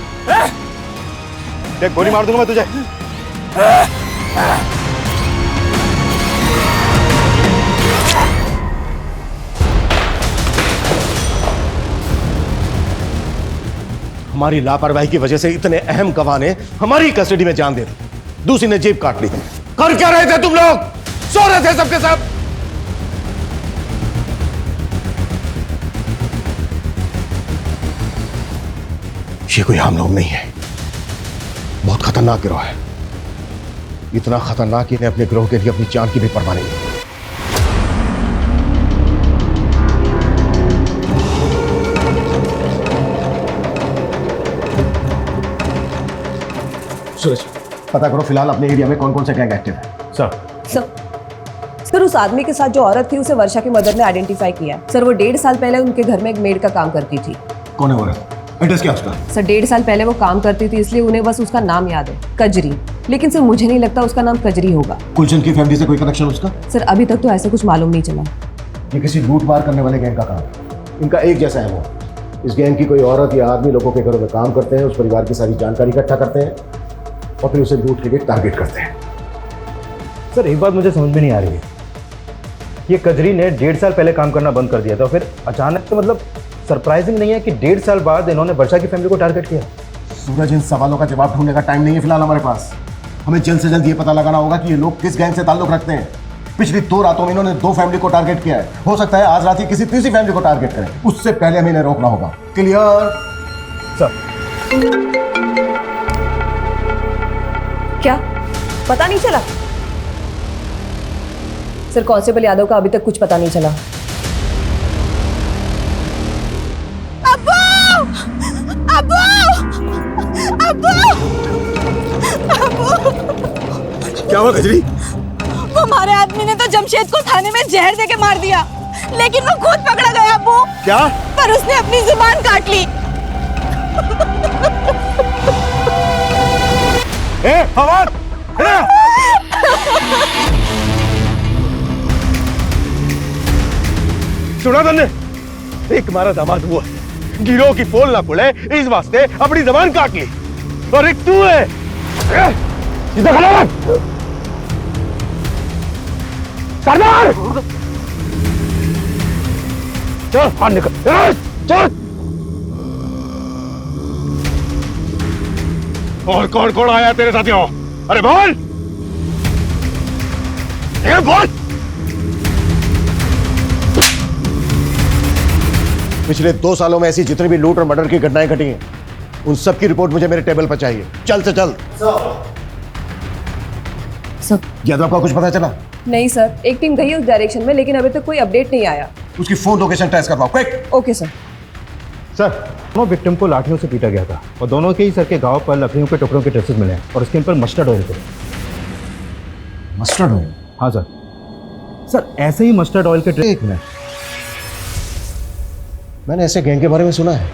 देख गोली मार दूंगा मैं तुझे। हमारी लापरवाही की वजह से इतने अहम गवाह ने हमारी कस्टडी में जान दे दी, दूसरी ने जेब काट ली। कर क्या रहे थे तुम लोग? सो रहे थे सबके सब। ये कोई आम लोग नहीं है, बहुत खतरनाक गिरोह है। इतना खतरनाक कि इन्हें अपने गिरोह के लिए अपनी जान की भी परवाह नहीं है। सूरज, पता करो फिलहाल अपने एरिया में कौन कौन से गैंग एक्टिव है। सर उस आदमी के साथ जो औरत थी उसे वर्षा की मदर ने आइडेंटिफाई किया। सर वो 1.5 साल पहले उनके घर में एक मेड का काम करती थी। कौन है औरत? एड्रेस क्या उसका? सर 1.5 साल पहले वो काम करती थी, इसलिए उन्हें बस उसका नाम याद है, कजरी। लेकिन सर मुझे नहीं लगता उसका नाम कजरी होगा। गुलशन की फैमिली से कोई कनेक्शन उसका? सर अभी तक तो ऐसा कुछ मालूम नहीं चला। ये किसी लूट मार करने वाले गैंग का काम है। इनका एक जैसा है वो। इस गैंग की कोई औरत या आदमी लोगों के घरों में काम करते हैं, उस परिवार की सारी जानकारी इकट्ठा करते हैं और फिर उसे लूट के लिए टारगेट करते हैं। सर एक बात मुझे समझ में नहीं आ रही है, ये कजरी ने 1.5 साल पहले काम करना बंद कर दिया था, फिर अचानक तो मतलब सरप्राइजिंग नहीं है कि 1.5 साल बाद इन्होंने वर्षा की फैमिली को टारगेट किया। सूरज, इन सवालों का जवाब ढूंढने का टाइम नहीं है फिलहाल हमारे पास। हमें जल्द से जल्द ये पता लगाना होगा कि ये लोग किस गैंग से ताल्लुक रखते हैं। पिछली 2 रातों में इन्होंने 2 फैमिली को टारगेट किया है, हो सकता है आज रात ही किसी तीसरी फैमिली को टारगेट करें। उससे पहले हमें इन्हें रोकना होगा। क्लियर? सर क्या पता नहीं चला? सर कांस्टेबल यादव का अभी तक कुछ पता नहीं चला। अब्बू! अब्बू! अब्बू! अब्बू! क्या हुआ कजरी? वो हमारे आदमी ने तो जमशेद को थाने में जहर देके मार दिया, लेकिन वो खुद पकड़ा गया अब्बू। क्या? पर उसने अपनी जुबान काट ली। फवाद! सुना तुमने? एक हमारा दामाद हुआ, गिरोह की पोल ना खुले इस वास्ते अपनी जबान काट ली, और एक तू है। इधर खड़ा है। सरदार! चल बाहर निकल, चल। और कौन कौन आया तेरे साथियों? अरे बोल, बोल। पिछले 2 सालों में ऐसी जितनी भी लूट और मर्डर की घटनाएं घटी हैं, उन सब की रिपोर्ट मुझे मेरे टेबल पर चाहिए, जल्द से जल्द। सर यादव का कुछ पता चला? नहीं सर, एक टीम गई उस डायरेक्शन में, लेकिन अभी तक कोई अपडेट नहीं आया। उसकी फोन लोकेशन ट्रेस करवाओ, क्विक। Okay sir. सर दोनों विक्टिम को लाठियों से पीटा गया था और दोनों के ही सर के घाव पर लकड़ियों के टुकड़ों के ट्रेसेस मिले हैं और स्किन पर मस्टर्ड ऑयल थे। Mustard oil? हाँ सर। सर ऐसे ही मस्टर्ड ऑयल के ट्रेस मिले। मैंने ऐसे गैंग के बारे में सुना है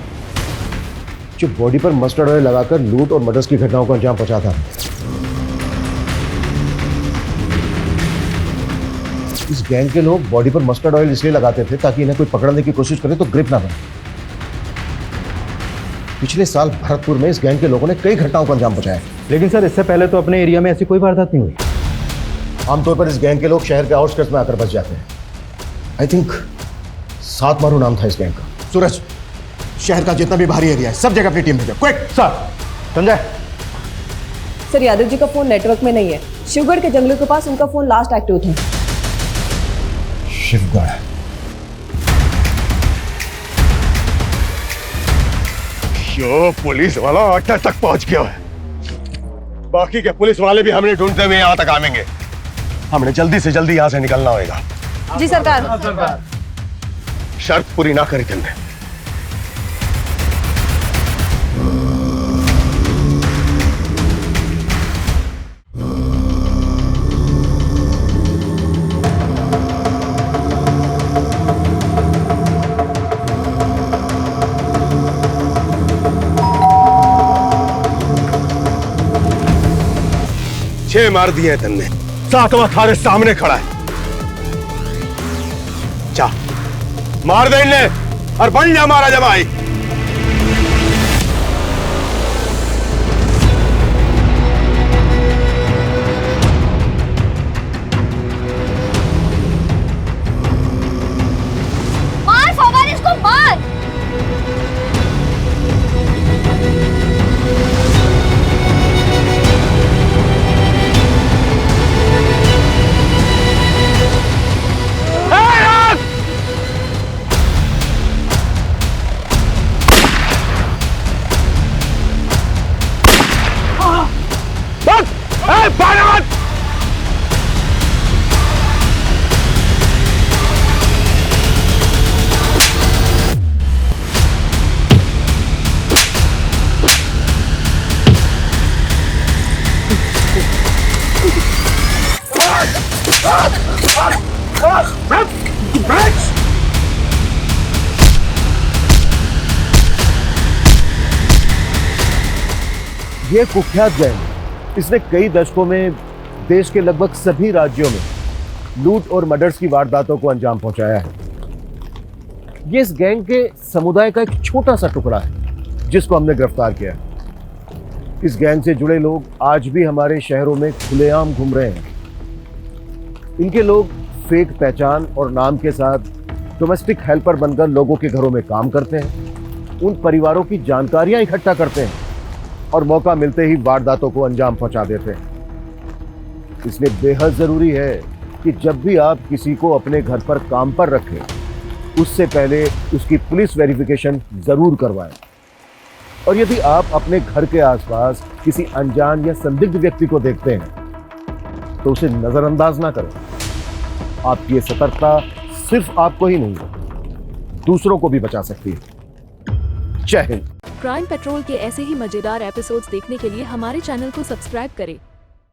जो बॉडी पर मस्टर्ड ऑयल लगाकर लूट और मर्डर्स की घटनाओं को अंजाम पहुंचाता है। इस गैंग के लोग बॉडी पर मस्टर्ड ऑयल इसलिए लगाते थे ताकि इन्हें कोई पकड़ने की कोशिश करे तो ग्रिप ना बने। पिछले साल भरतपुर में इस गैंग के लोगों ने कई घटनाओं को अंजाम पहुंचाया, लेकिन सर इससे पहले तो अपने एरिया में ऐसी कोई वारदात नहीं हुई। आमतौर पर इस गैंग के लोग शहर के आउटस्कर्ट्स में आकर बस जाते हैं। आई थिंक 7 मारू नाम था इस गैंग का। सूरज, शहर का जितना भी बाहरी एरिया है सब जगह अपनी टीम भेजो, quick. Sir Sanjay. Sir Yadav ji का फोन नेटवर्क में नहीं है। शिवगढ़ के जंगलों के पास उनका फोन लास्ट एक्टिव था। शिवगढ़? यो पुलिस वाला अड्डा तक पहुंच गया है। बाकी के पुलिस वाले भी हमने ढूंढते हुए यहाँ तक आवेंगे। हमने जल्दी से जल्दी यहाँ से निकलना होगा। जी सरकार। शर्त पूरी ना करी तुमने। छह मार दिए हैं तुमने, 7वां थारे सामने खड़ा है। जा मार दे इन्हें और बन जा हमारा जवाई। मार फवाद, इसको मार। ये कुख्यात गैंग इसने कई दशकों में देश के लगभग सभी राज्यों में लूट और मर्डर्स की वारदातों को अंजाम पहुंचाया है। ये इस गैंग के समुदाय का एक छोटा सा टुकड़ा है जिसको हमने गिरफ्तार किया है। इस गैंग से जुड़े लोग आज भी हमारे शहरों में खुलेआम घूम रहे हैं। इनके लोग फेक पहचान और नाम के साथ डोमेस्टिक हेल्पर बनकर लोगों के घरों में काम करते हैं, उन परिवारों की जानकारियां इकट्ठा करते हैं और मौका मिलते ही वारदातों को अंजाम पहुंचा देते हैं। इसलिए बेहद जरूरी है कि जब भी आप किसी को अपने घर पर काम पर रखें उससे पहले उसकी पुलिस वेरिफिकेशन जरूर करवाएं। और यदि आप अपने घर के आसपास किसी अनजान या संदिग्ध व्यक्ति को देखते हैं तो उसे नजरअंदाज ना करें। आपकी ये सतर्कता सिर्फ आपको ही नहीं दूसरों को भी बचा सकती है। जय हिंद। क्राइम पेट्रोल के ऐसे ही मजेदार एपिसोड्स देखने के लिए हमारे चैनल को सब्सक्राइब करें